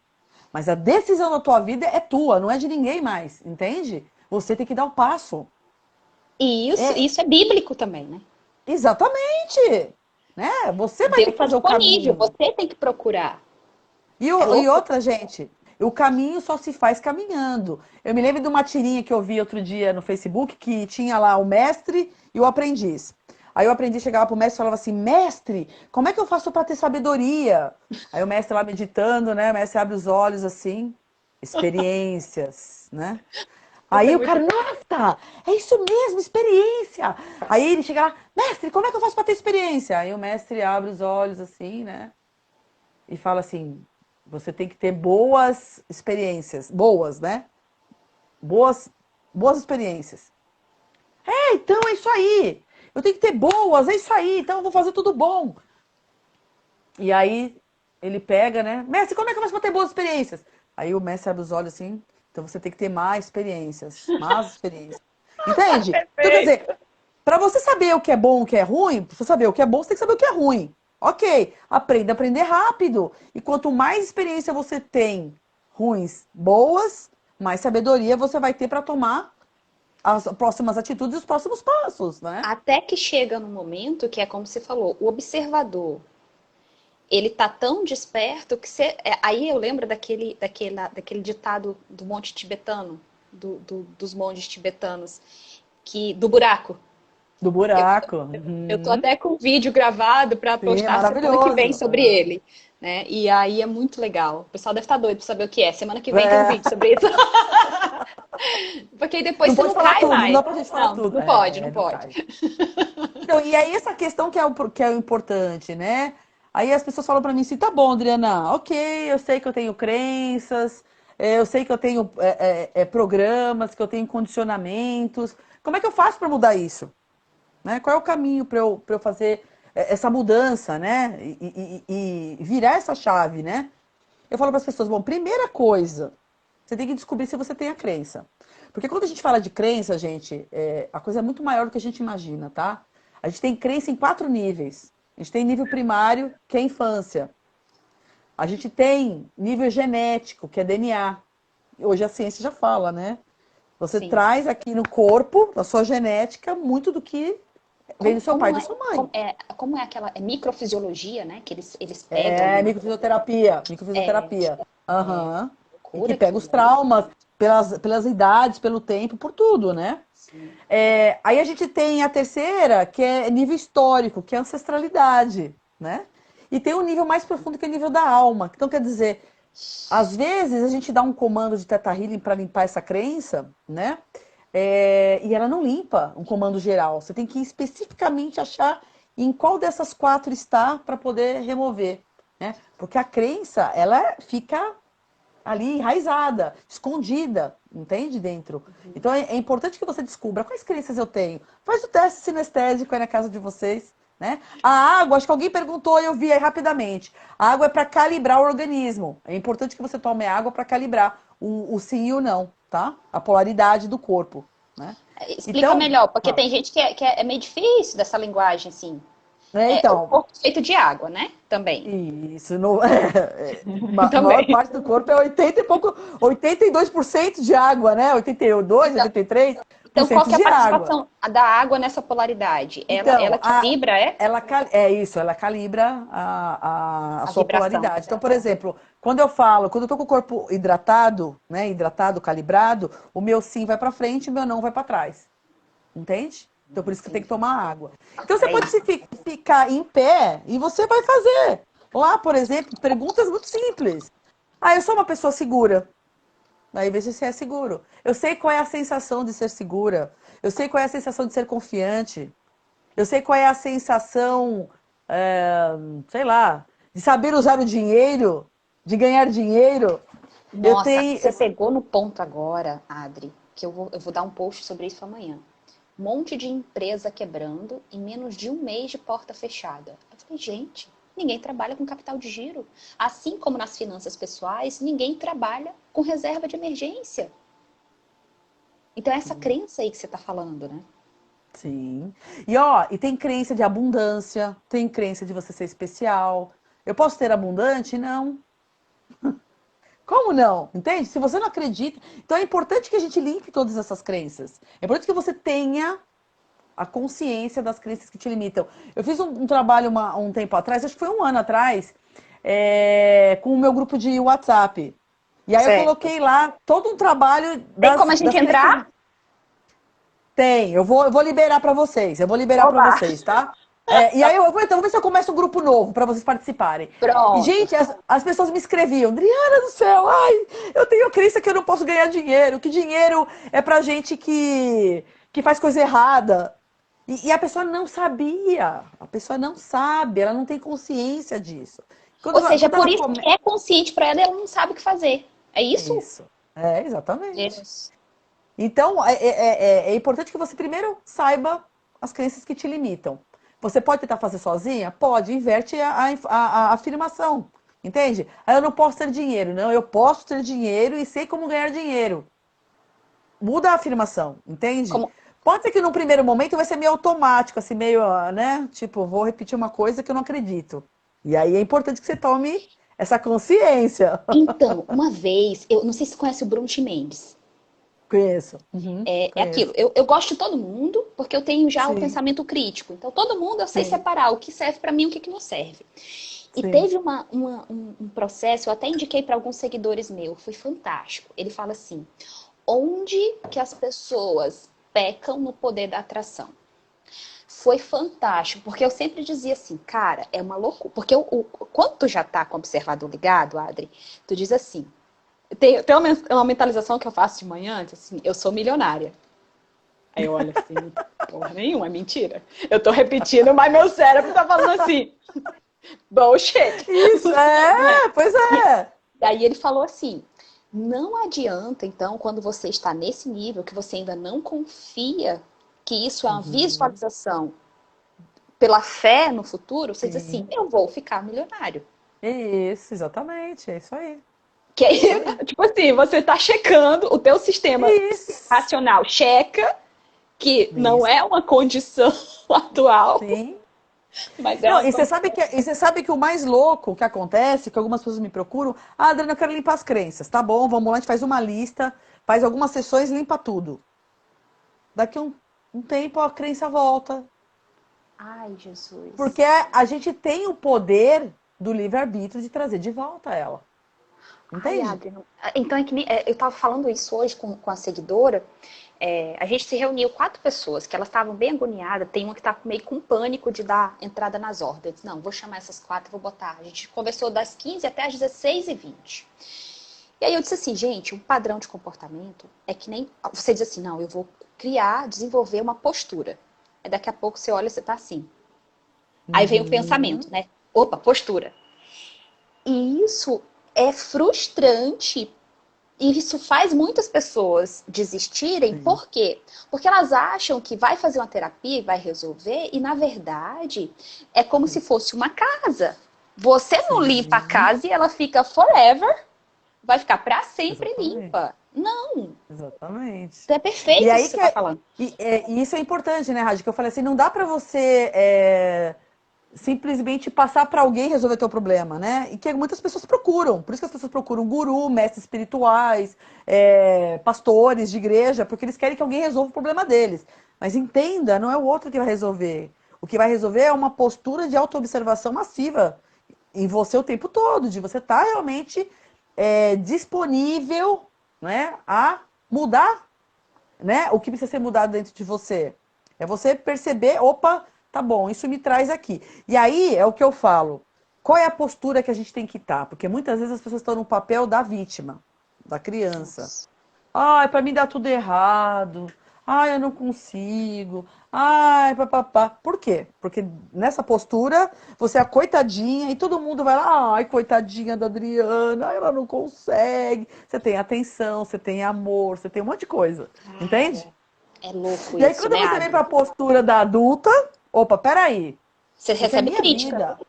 Mas a decisão da tua vida é tua, não é de ninguém mais, entende? Você tem que dar o passo. E É, isso é bíblico também, né? exatamente. Né? Você vai ter Deus que está fazer o disponível, caminho. você tem que procurar. E, É e louco? outra, gente, o caminho só se faz caminhando. Eu me lembro de uma tirinha que eu vi outro dia no Facebook que tinha lá o mestre e o aprendiz. Aí o aprendiz chegava pro mestre e falava assim: Mestre, como é que eu faço para ter sabedoria? Aí o mestre lá meditando, né? O mestre abre os olhos assim, experiências, né? Isso é Aí o muito cara, bom. nossa, é isso mesmo, experiência. Aí ele chega lá, mestre, como é que eu faço para ter experiência? Aí o mestre abre os olhos assim, né? E fala assim: você tem que ter boas experiências, boas, né? Boas, boas experiências. Então é isso aí. Eu tenho que ter boas, é isso aí. Então eu vou fazer tudo bom. E aí ele pega, né? Mestre, como é que eu faço para ter boas experiências? Aí o mestre abre os olhos assim. Então você tem que ter mais experiências, mais experiências. Entende? Então quer dizer, Perfeito. para você saber o que é bom e o que é ruim, pra você saber o que é bom, você tem que saber o que é ruim. Ok, aprenda a aprender rápido. E quanto mais experiência você tem, ruins, boas, mais sabedoria você vai ter para tomar as próximas atitudes e os próximos passos, né? Até que chega no momento que é como você falou, o observador, ele tá tão desperto que você. Aí eu lembro daquele ditado do monte tibetano, dos monges tibetanos, do buraco. Do Eu, buraco. eu tô Uhum. até com um vídeo gravado para Sim, é postar semana que vem maravilhoso. sobre ele. Né? E aí é muito legal. O pessoal deve estar doido para saber o que é. Semana que vem tem um É. vídeo sobre isso. Porque aí depois Não você pode não falar cai tudo, não mais. dá pra gente falar Não, tudo. não pode, não Não pode. cai. Então, e aí essa questão que é o importante, né? Aí as pessoas falam pra mim assim, tá bom, Adriana, ok, eu sei que eu tenho crenças, eu sei que eu tenho programas, que eu tenho condicionamentos. Como é que eu faço pra mudar isso? Né? Qual é o caminho para eu fazer essa mudança, né? E virar essa chave, né? Eu falo para as pessoas, bom, primeira coisa, você tem que descobrir se você tem a crença. Porque quando a gente fala de crença, gente, a coisa é muito maior do que a gente imagina, tá? A gente tem crença em 4 níveis. A gente tem nível primário, que é a infância. A gente tem nível genético, que é DNA. Hoje a ciência já fala, né? Você Sim. traz aqui no corpo, na sua genética, muito do que vem do Como, seu pai e como da é, sua mãe. como é aquela microfisiologia, né? Que eles pegam. É microfisioterapia, É, microfisioterapia. Aham. E que loucura pega os aquilo. traumas pelas idades, pelo tempo, por tudo, né? Sim. Aí a gente tem a terceira, que é nível histórico, que é ancestralidade, né? E tem um nível mais profundo, que é o nível da alma. Então, quer dizer, às vezes a gente dá um comando de Teta Healing para limpar essa crença, né? E ela não limpa um comando geral. Você tem que especificamente achar em qual dessas 4 está para poder remover, né? Porque a crença, ela fica ali enraizada, escondida, entende? Dentro. Então é importante que você descubra quais crenças eu tenho. Faz o teste sinestésico aí na casa de vocês. Né? A água, acho que alguém perguntou, eu vi aí rapidamente. A água é para calibrar o organismo. É importante que você tome água para calibrar o sim e o não, tá? A polaridade do corpo, né? Explica Então, melhor, porque tem gente que é meio difícil dessa linguagem, assim. O então, corpo é feito de água, né? Também. isso, a maior Também. parte do corpo é 80 e pouco, 82% de água, né? 82, Então, 83% qual que é a de água. participação da água nessa polaridade? Ela Então, que vibra, é? é isso, ela calibra a A sua vibração. polaridade. Então, por exemplo, quando eu tô com o corpo hidratado, né, hidratado, calibrado, o meu sim vai para frente e o meu não vai para trás. Entende? Então, por isso que tem Entendi. que tomar água. Então, você É pode isso. ficar em pé e você vai fazer. Lá, por exemplo, perguntas muito simples. Ah, eu sou uma pessoa segura. Aí veja se é seguro. Eu sei qual é a sensação de ser segura. Eu sei qual é a sensação de ser confiante. Eu sei qual é a sensação, é, sei lá, de saber usar o dinheiro, de ganhar dinheiro. Eu Nossa, tenho. você pegou no ponto agora, Adri, que eu vou dar um post sobre isso amanhã. Um monte de empresa quebrando em menos de um mês de porta fechada. Eu falei, gente, ninguém trabalha com capital de giro. Assim como nas finanças pessoais, ninguém trabalha com reserva de emergência. Então é essa crença aí que você está falando, né? Sim. E ó, e tem crença de abundância, tem crença de você ser especial. Eu posso ter abundante? Não. Como não? Entende? Se você não acredita. Então é importante que a gente limpe todas essas crenças. É importante que você tenha a consciência das crenças que te limitam. Eu fiz um trabalho um tempo atrás, acho que foi um ano atrás, com o meu grupo de WhatsApp. E aí eu Certo. coloquei lá todo um trabalho Tem como a das gente crenças. entrar? Tem, eu vou liberar para vocês. Eu vou liberar para Oba! vocês, tá? E aí eu falei, então, vamos ver se eu começo um grupo novo para vocês participarem. E, Pronto. gente, as pessoas me escreviam, Adriana do céu, ai, eu tenho crença que eu não posso ganhar dinheiro, que dinheiro é pra gente que faz coisa errada. E a pessoa não sabia, a pessoa não sabe, ela não tem consciência disso. Ou seja, é Quando por ela isso come... que é consciente para ela e ela não sabe o que fazer. É isso? Isso, exatamente. Deus. Então, é importante que você primeiro saiba as crenças que te limitam. Você pode tentar fazer sozinha? Pode, inverte a afirmação. Entende? Aí eu não posso ter dinheiro. Não, eu posso ter dinheiro e sei como ganhar dinheiro. Muda a afirmação, entende? Como, Pode ser que num primeiro momento vai ser meio automático, assim, meio, né? Tipo, vou repetir uma coisa que eu não acredito. E aí é importante que você tome essa consciência. Então, uma vez, eu não sei se você conhece o Bruno Mendes. Conheço. Uhum, É aquilo. conheço. Eu gosto de todo mundo porque eu tenho já o Sim, pensamento crítico. Então, todo mundo eu sei sim, separar o que serve para mim e o que não serve. E sim. teve um processo, eu até indiquei para alguns seguidores meus, foi fantástico. Ele fala assim: onde que as pessoas pecam no poder da atração? Foi fantástico, porque eu sempre dizia assim, cara, é uma loucura. Porque quando tu já tá com o observador ligado, Adri, tu diz assim, tem uma mentalização que eu faço de manhã, assim, eu sou milionária. Aí eu olho assim, porra nenhuma, é mentira. Eu tô repetindo, mas meu cérebro tá falando assim, bullshit. Isso, Não é? pois é. Daí ele falou assim, não adianta, então, quando você está nesse nível, que você ainda não confia que isso é uma Uhum, visualização pela fé no futuro, você diz assim, sim. eu vou ficar milionário. Isso, exatamente, é isso aí. Que É isso aí, aí. tipo assim, você tá checando, o teu sistema Isso. racional checa que não Isso. é uma condição atual, Sim. mas é Não, uma e você condição. sabe que o mais louco que acontece, que algumas pessoas me procuram, Adriana, eu quero limpar as crenças. Tá bom, vamos lá, a gente faz uma lista, faz algumas sessões, limpa tudo. Daqui um tempo a crença volta. Ai, Jesus. Porque a gente tem o poder do livre-arbítrio de trazer de volta ela. Ai, Entende? Adri, então é que eu tava falando isso hoje com a seguidora. A gente se reuniu 4 pessoas que elas estavam bem agoniadas. Tem uma que tá meio com pânico de dar entrada nas ordens. Não, vou chamar essas 4 e vou botar. A gente conversou das 15 até as 16h20. E aí eu disse assim, gente, um padrão de comportamento é que nem você diz assim, não, eu vou criar, desenvolver uma postura. Aí daqui a pouco você olha e você tá assim. Aí vem o pensamento, Uhum. né? Opa, postura. E isso é frustrante e isso faz muitas pessoas desistirem, Sim. por quê? Porque elas acham que vai fazer uma terapia e vai resolver, e na verdade é como se fosse uma casa. Você não limpa a Sim. casa e ela fica forever, vai ficar para sempre Exatamente. limpa. Não, Exatamente. é E perfeito isso aí que você que está falando. e isso é importante, né, Rádio? Que eu falei assim, não dá pra você simplesmente passar pra alguém resolver teu problema, né? E que muitas pessoas procuram. Por isso que as pessoas procuram guru, mestres espirituais, pastores de igreja, porque eles querem que alguém resolva o problema deles. Mas entenda, não é o outro que vai resolver. O que vai resolver é uma postura de autoobservação massiva em você o tempo todo, de você estar realmente disponível, né, a mudar, né, o que precisa ser mudado dentro de você. É você perceber, opa, tá bom, isso me traz aqui. E aí é o que eu falo. Qual é a postura que a gente tem que estar? Porque muitas vezes as pessoas estão no papel da vítima, da criança. Nossa. Ai, pra mim dá tudo errado. Ai, eu não consigo. Ai, papapá. Por quê? Porque nessa postura, você é a coitadinha e todo mundo vai lá, ai, coitadinha da Adriana, ai, ela não consegue. Você tem atenção, você tem amor, você tem um monte de coisa. Entende? Cara, é louco E aí, isso, quando né, você vem Adri? pra postura da adulta, opa, peraí. Você Essa é recebe minha crítica. vida.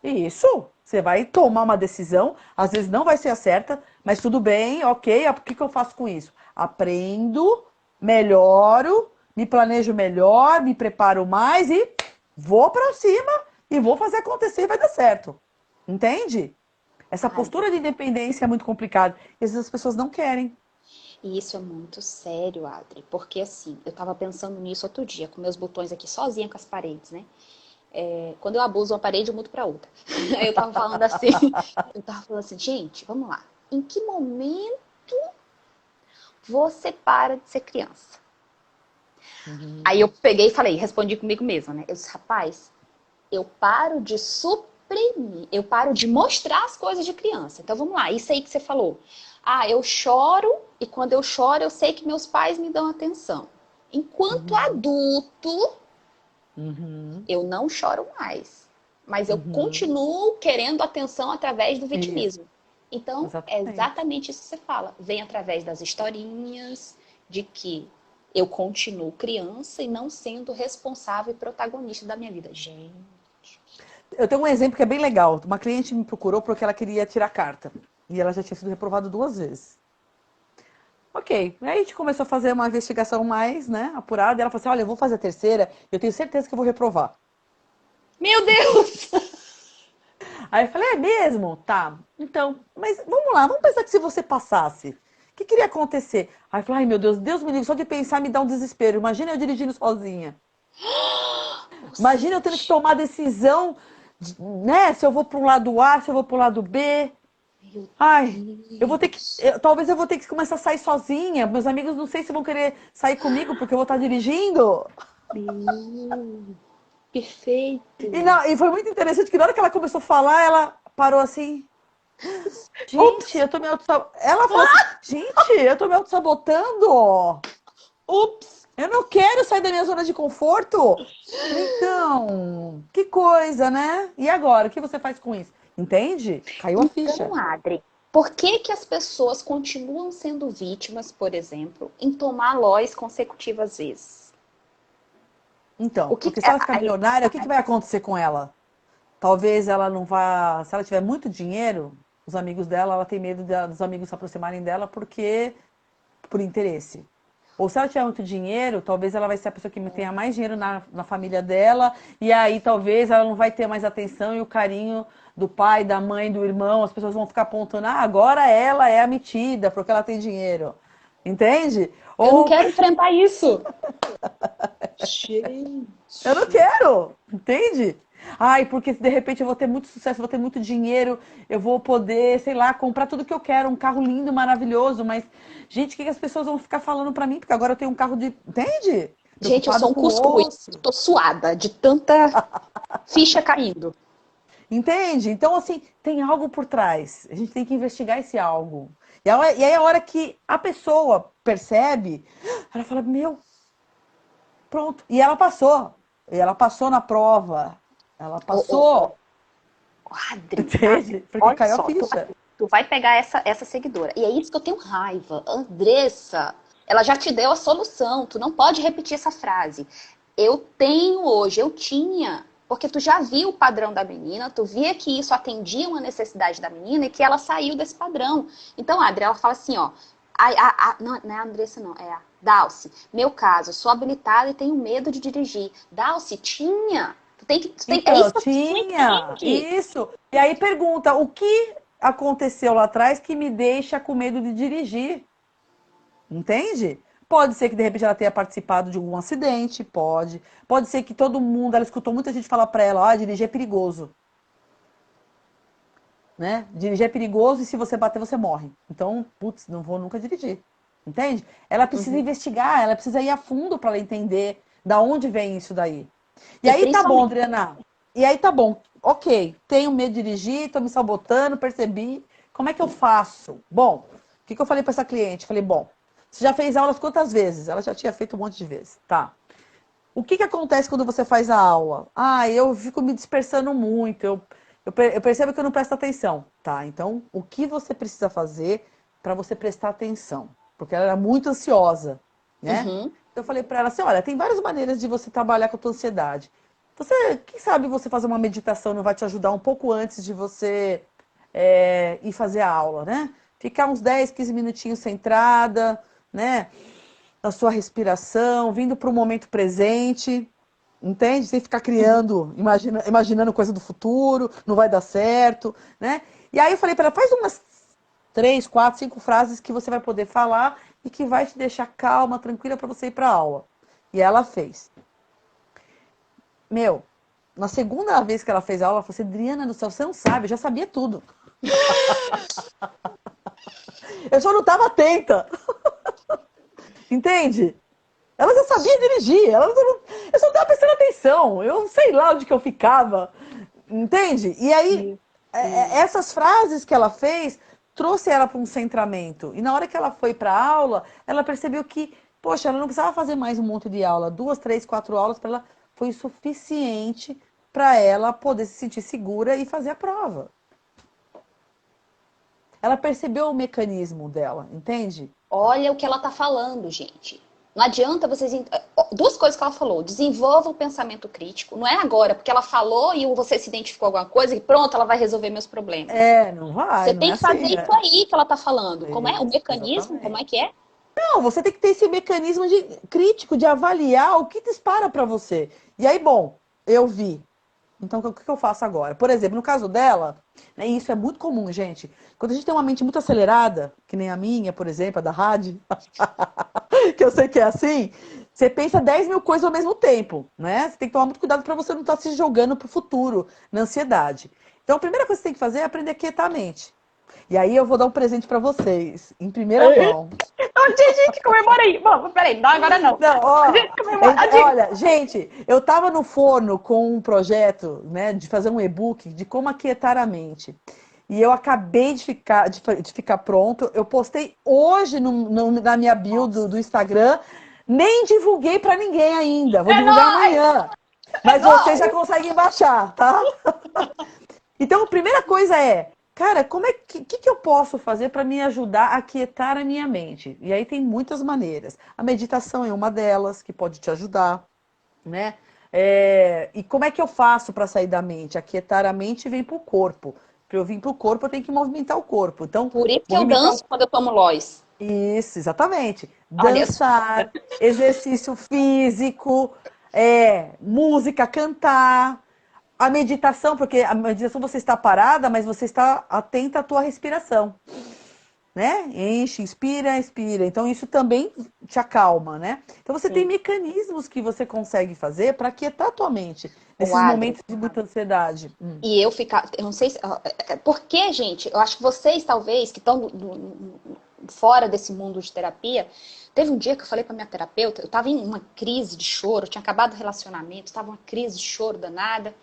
Isso. Você vai tomar uma decisão, às vezes não vai ser a certa, mas tudo bem, ok. O que que eu faço com isso? Aprendo, melhoro, me planejo melhor, me preparo mais e vou pra cima e vou fazer acontecer e vai dar certo. Entende? Essa Adri, postura de independência é muito complicada. E às vezes as pessoas não querem. e isso é muito sério, Adri, porque assim, eu tava pensando nisso outro dia, com meus botões aqui sozinha com as paredes, né? Quando eu abuso uma parede, eu mudo pra outra. Aí eu tava falando assim, eu tava falando assim, gente, vamos lá. Em que momento você para de ser criança? Aí eu peguei e falei, respondi comigo mesma, né? Eu disse, rapaz, eu paro de suprimir, eu paro de mostrar as coisas de criança. Então vamos lá, isso aí que você falou. Ah, eu choro e quando eu choro eu sei que meus pais me dão atenção. Enquanto Uhum, adulto, uhum, eu não choro mais. Mas eu uhum. continuo querendo atenção através do Isso, vitimismo. Então, é exatamente. exatamente isso que você fala. Vem através das historinhas, de que eu continuo criança e não sendo responsável e protagonista da minha vida. Gente. Eu tenho um exemplo que é bem legal. Uma cliente me procurou porque ela queria tirar carta. E ela já tinha sido reprovada 2 vezes. Ok. Aí a gente começou a fazer uma investigação mais, né, apurada. E ela falou assim: olha, eu vou fazer a terceira, eu tenho certeza que eu vou reprovar. Meu Deus! Aí eu falei: é mesmo? Tá. Então, mas vamos lá, vamos pensar que se você passasse. O que queria acontecer? Aí eu falei: ai meu Deus, Deus me livre, só de pensar me dá um desespero. Imagina eu dirigindo sozinha. Ou Imagina eu tendo que seja, tomar decisão, né? Se eu vou para um lado A, se eu vou para o lado B. meu Ai, eu vou ter que. Deus. Talvez eu vou ter que começar a sair sozinha. Meus amigos não sei se vão querer sair comigo porque eu vou estar dirigindo. Meu, E, perfeito. não, e foi muito interessante que na hora que ela começou a falar, ela parou assim. Gente, Ups, eu tô me auto-sabotando. Ela falou assim: gente, eu tô me auto-sabotando. ups. Eu não quero sair da minha zona de conforto. Falei, então, que coisa, né? E agora, o que você faz com isso? Entende? Caiu a Então, ficha. Adri, por que que as pessoas continuam sendo vítimas, por exemplo, em tomar lois consecutivas vezes? O Então, que porque se é, ela ficar milionária, o que que vai acontecer com ela? Talvez ela não vá. Se ela tiver muito dinheiro, os amigos dela, ela tem medo dos amigos se aproximarem dela porque por interesse. Ou se ela tiver muito dinheiro, talvez ela vai ser a pessoa que tenha mais dinheiro na família dela, e aí talvez ela não vai ter mais atenção e o carinho do pai, da mãe, do irmão, as pessoas vão ficar apontando, ah, agora ela é a metida, porque ela tem dinheiro. Entende? eu não Ou quero enfrentar isso. eu não Gente. quero, entende? Ai, porque de repente eu vou ter muito sucesso, vou ter muito dinheiro, eu vou poder, sei lá, comprar tudo que eu quero, um carro lindo, maravilhoso, mas, gente, o que que as pessoas vão ficar falando pra mim? Porque agora eu tenho um carro de. Entende? Gente, eu Preocupado sou um com o cuscuz. outro. Tô suada de tanta ficha caindo. Entende? Então, assim, tem algo por trás. A gente tem que investigar esse algo. E aí, a hora que a pessoa percebe, ela fala: Meu, pronto. E ela passou. E ela passou na prova. Ela Ô, ô, ô, passou. Adri, Adri, Entende? Porque olha caiu a só, ficha. tu vai pegar essa seguidora. E é isso que eu tenho raiva. Andressa, ela já te deu a solução. Tu não pode repetir essa frase. Eu tenho hoje, eu tinha. Porque tu já viu o padrão da menina, tu via que isso atendia uma necessidade da menina e que ela saiu desse padrão. Então, Adri, ela fala assim, ó. Não é a Andressa, não, é a Dalcy. Meu caso, sou habilitada e tenho medo de dirigir. Dalcy, tinha. É Então, isso que as pessoas não tinha entendem. isso. E aí pergunta: o que aconteceu lá atrás que me deixa com medo de dirigir? Entende? Pode ser que de repente ela tenha participado de algum acidente, pode. Pode ser que todo mundo, ela escutou muita gente falar pra ela: ah, dirigir é perigoso, né? Dirigir é perigoso e se você bater você morre. Então, não vou nunca dirigir. Entende? Ela precisa Uhum. investigar, ela precisa ir a fundo para ela entender Da onde vem isso daí? E E aí tá bom, principalmente, Adriana. E aí tá bom. Ok, tenho medo de dirigir, tô me sabotando, percebi. Como é que eu faço? Bom, o que eu falei para essa cliente? Falei, bom, você já fez aulas quantas vezes? Ela já tinha feito um monte de vezes. Tá. O que acontece quando você faz a aula? Ah, eu fico me dispersando muito, eu percebo que eu não presto atenção. Tá, então o que você precisa fazer para você prestar atenção? Porque ela era muito ansiosa, né? uhum, Então eu falei para ela assim, olha, tem várias maneiras de você trabalhar com a tua ansiedade. Você, quem sabe você fazer uma meditação não vai te ajudar um pouco antes de você ir fazer a aula, né? Ficar uns 10, 15 minutinhos centrada, né? Na sua respiração, vindo para o momento presente, entende? Sem ficar uhum. criando, imaginando coisa do futuro, não vai dar certo, né? E aí eu falei para ela, faz umas 3, 4, 5 frases que você vai poder falar e que vai te deixar calma, tranquila para você ir para a aula. E ela fez. Meu, na segunda vez que ela fez a aula, ela falou assim, Adriana do céu, você não sabe, eu já sabia tudo. Eu só não estava atenta. Entende? Ela já sabia dirigir, eu só estava prestando atenção, eu sei lá onde que eu ficava, entende? E aí, Meu Deus. essas frases que ela fez, trouxe ela para um centramento. E na hora que ela foi para a aula, ela percebeu que, poxa, ela não precisava fazer mais um monte de aula, 2, 3, 4 aulas para ela, foi suficiente para ela poder se sentir segura e fazer a prova. Ela percebeu o mecanismo dela, entende? Olha o que ela tá falando, gente. Não adianta vocês. Duas coisas que ela falou. Desenvolva o pensamento crítico. Não é agora, porque ela falou e você se identificou com alguma coisa e pronto, ela vai resolver meus problemas. Não vai, Você não tem é que fazer assim, isso aí que ela tá falando. Como é? O Isso, mecanismo? Como é exatamente. que é? Não, você tem que ter esse mecanismo de crítico, de avaliar o que dispara para você. E aí, bom, eu vi. Então, o que eu faço agora? Por exemplo, no caso dela, né, e isso é muito comum, gente. Quando a gente tem uma mente muito acelerada, que nem a minha, por exemplo, a da rádio, que eu sei que é assim, você pensa 10 mil coisas ao mesmo tempo, né? Você tem que tomar muito cuidado para você não estar se jogando para o futuro, na ansiedade. Então, a primeira coisa que você tem que fazer é aprender a quietar a mente. E aí eu vou dar um presente para vocês, em primeira mão. Gente, comemora aí. Bom, peraí, não, agora não. Não, A ó, gente comemora. A gente... olha, gente, eu tava no forno com um projeto, né, de fazer um e-book de como aquietar a mente. E eu acabei de ficar pronto. Eu postei hoje na minha bio Nossa. do Instagram. Nem divulguei pra ninguém ainda. Vou É divulgar nóis! amanhã. É Mas vocês já nóis! conseguem baixar, tá? Então, a primeira coisa é, cara, como é que eu posso fazer para me ajudar a aquietar a minha mente? E aí tem muitas maneiras. A meditação é uma delas que pode te ajudar, né? E como é que eu faço para sair da mente? Aquietar a mente vem para o corpo. Para eu vir para o corpo, eu tenho que movimentar o corpo. Então, Por isso que eu movimentar danço quando eu tomo Lois. isso, exatamente. Olha só. Dançar, exercício físico, música, cantar. A meditação, porque a meditação você está parada, mas você está atenta à tua respiração, né? Enche, inspira, expira. Então isso também te acalma, né? Então você tem Sim. mecanismos que você consegue fazer para aquietar a tua mente O nesses Adri. momentos de muita ansiedade. E eu ficar. Eu não sei se. Porque, gente, eu acho que vocês, talvez, que estão fora desse mundo de terapia. Teve um dia que eu falei pra minha terapeuta, eu tava em uma crise de choro, eu tinha acabado o relacionamento, tava uma crise de choro danada.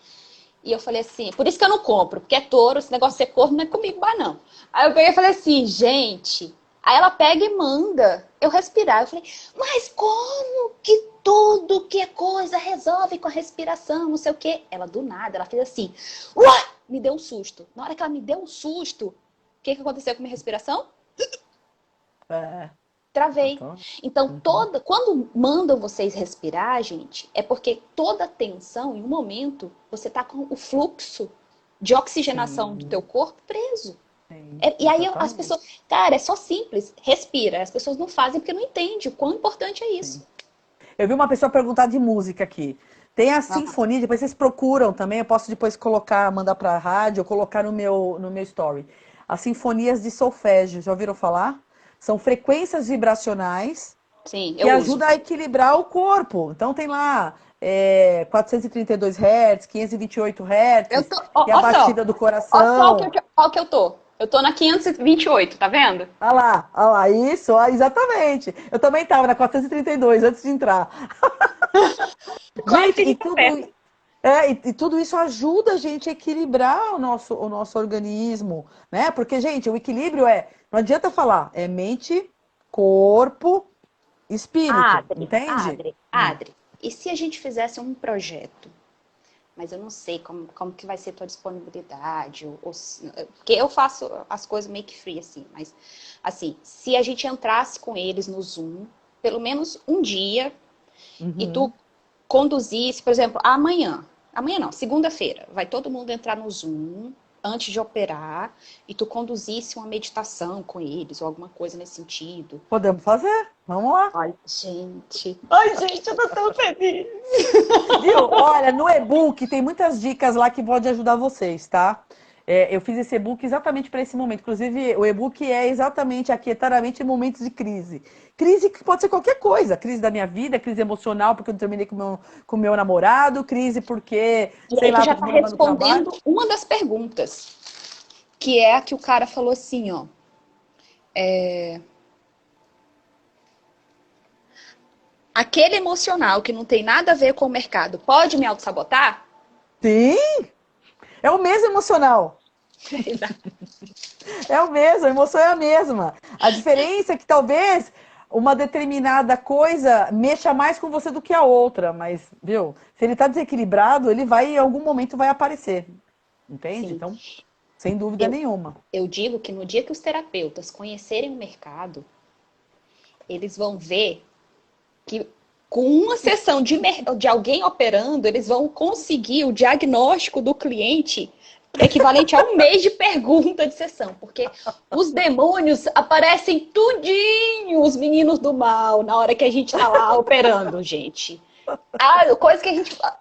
E eu falei assim, por isso que eu não compro, porque é touro, esse negócio de ser corno não é comigo, mas não. Aí eu peguei e falei assim, gente. Aí ela pega e manda eu respirar. Eu falei, mas como que tudo que é coisa resolve com a respiração, não sei o quê? Ela do nada, ela fez assim, uai! Me deu um susto. Na hora que ela me deu um susto, o que aconteceu com a minha respiração? É, Travei. então, Então, quando mandam vocês respirar, gente, é porque toda tensão, em um momento, você tá com o fluxo de oxigenação do sim, teu corpo preso. sim, E aí as exatamente. pessoas, cara, é só simples, respira. As pessoas não fazem porque não entendem o quão importante é Sim. isso. Eu vi uma pessoa perguntar de música aqui. Tem a Ah, sinfonia, depois vocês procuram também, eu posso depois colocar, mandar para a rádio, ou colocar no meu story. As sinfonias de solfégio, já ouviram falar? São frequências vibracionais sim, que eu uso. ajudam a equilibrar o corpo. Então tem lá 432 Hz, 528 Eu Hz, tô, que é a ó só, batida do ó só coração. qual que eu tô. Eu tô na 528, tá vendo? Olha lá, isso, exatamente. Eu também estava na 432 antes de entrar. Gente, Copo de café. e tudo isso ajuda a gente a equilibrar o nosso organismo, né? Porque, gente, o equilíbrio não adianta falar, é mente, corpo, espírito, entende? Adri. E se a gente fizesse um projeto? Mas eu não sei como que vai ser a tua disponibilidade, porque eu faço as coisas meio que free, assim, mas, assim, se a gente entrasse com eles no Zoom, pelo menos um dia, e tu Uhum. conduzisse, por exemplo, amanhã não, segunda-feira, vai todo mundo entrar no Zoom, antes de operar, e tu conduzisse uma meditação com eles, ou alguma coisa nesse sentido. Podemos fazer, vamos lá. Ai, gente, eu tô tão feliz. Viu? Olha, no e-book tem muitas dicas lá que podem ajudar vocês, tá? Eu fiz esse e-book exatamente para esse momento. Inclusive, o e-book é exatamente aquietadamente em momentos de crise. Crise que pode ser qualquer coisa. Crise da minha vida, crise emocional porque eu terminei com meu namorado, crise porque, E sei aí tu lá, já tô com tá problema no trabalho. respondendo uma das perguntas, que é a que o cara falou assim, ó. Aquele emocional que não tem nada a ver com o mercado pode me auto-sabotar? Sim, é o mesmo emocional. É o mesmo, a emoção é a mesma. A diferença é que talvez uma determinada coisa mexa mais com você do que a outra, mas, viu? Se ele tá desequilibrado, ele vai, em algum momento, vai aparecer. Entende? Sim. Então, sem dúvida Eu, nenhuma. eu digo que no dia que os terapeutas conhecerem o mercado, eles vão ver que com uma sessão de alguém operando, eles vão conseguir o diagnóstico do cliente equivalente a um mês de pergunta de sessão, porque os demônios aparecem tudinho, os meninos do mal, na hora que a gente tá lá operando, gente.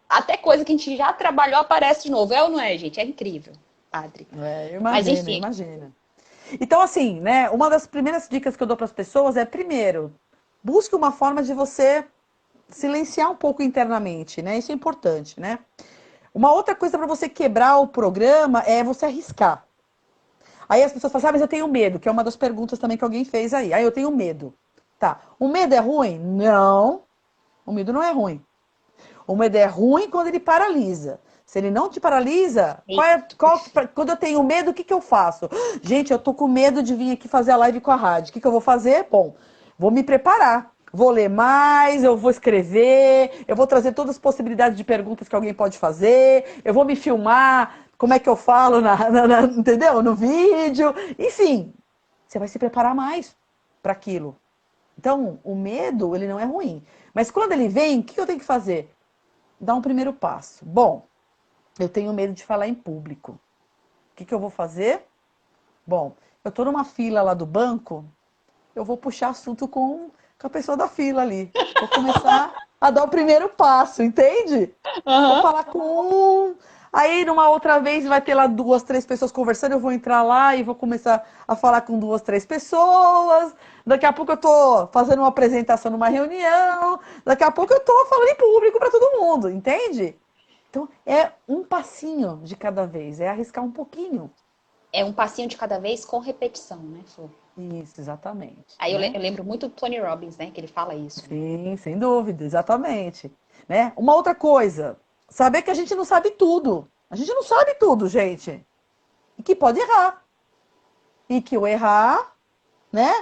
Até coisa que a gente já trabalhou aparece de novo, é ou não é, gente? É incrível, padre. Mas Imagina, enfim, imagina. Então, assim, né? Uma das primeiras dicas que eu dou para as pessoas é, primeiro, busque uma forma de você silenciar um pouco internamente, né? Isso é importante, né? Uma outra coisa para você quebrar o programa é você arriscar. Aí as pessoas falam, ah, mas eu tenho medo, que é uma das perguntas também que alguém fez aí. Aí eu tenho medo. Tá. O medo é ruim? Não. O medo não é ruim. O medo é ruim quando ele paralisa. Se ele não te paralisa, quando eu tenho medo, o que, que eu faço? Gente, eu tô com medo de vir aqui fazer a live com a rádio. O que, que eu vou fazer? Bom, vou me preparar. Vou ler mais, eu vou escrever, eu vou trazer todas as possibilidades de perguntas que alguém pode fazer, eu vou me filmar, como é que eu falo, entendeu? No vídeo. Enfim, você vai se preparar mais para aquilo. Então, o medo, ele não é ruim. Mas quando ele vem, o que eu tenho que fazer? Dar um primeiro passo. Bom, eu tenho medo de falar em público. O que eu vou fazer? Bom, eu estou numa fila lá do banco, eu vou puxar assunto com a pessoa da fila ali. Vou começar a dar o primeiro passo, entende? Vou uhum. falar com um, aí numa outra vez vai ter lá duas, três pessoas conversando, eu vou entrar lá e vou começar a falar com duas, três pessoas. Daqui a pouco eu tô fazendo uma apresentação numa reunião, daqui a pouco eu tô falando em público para todo mundo, entende? Então é um passinho de cada vez, é arriscar um pouquinho. É um passinho de cada vez com repetição, né, Flor? Isso, exatamente, Aí né? eu lembro muito do Tony Robbins, né, que ele fala isso, né? Sim, sem dúvida, exatamente. Né? Uma outra coisa, saber que a gente não sabe tudo. A gente não sabe tudo, gente. E que pode errar. E que o errar, né?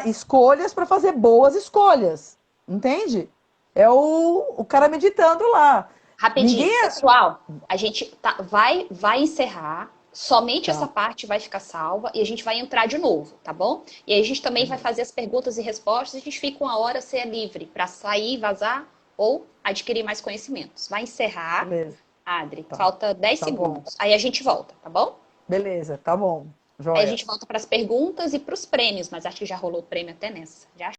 Escolhas para fazer boas escolhas. Entende? É o cara meditando lá. Rapidinho, Ninguém. pessoal, a gente vai encerrar. Somente essa Tá. parte vai ficar salva e a gente vai entrar de novo, tá bom? E aí a gente também vai Beleza. fazer as perguntas e respostas. A gente fica uma hora, você é livre para sair, vazar ou adquirir mais conhecimentos. Vai encerrar, Beleza. Adri. Tá. Falta 10 Tá bom. segundos. Aí a gente volta, tá bom? Beleza, tá bom. Aí a Joia. gente volta para as perguntas e para os prêmios, mas acho que já rolou prêmio até nessa. Já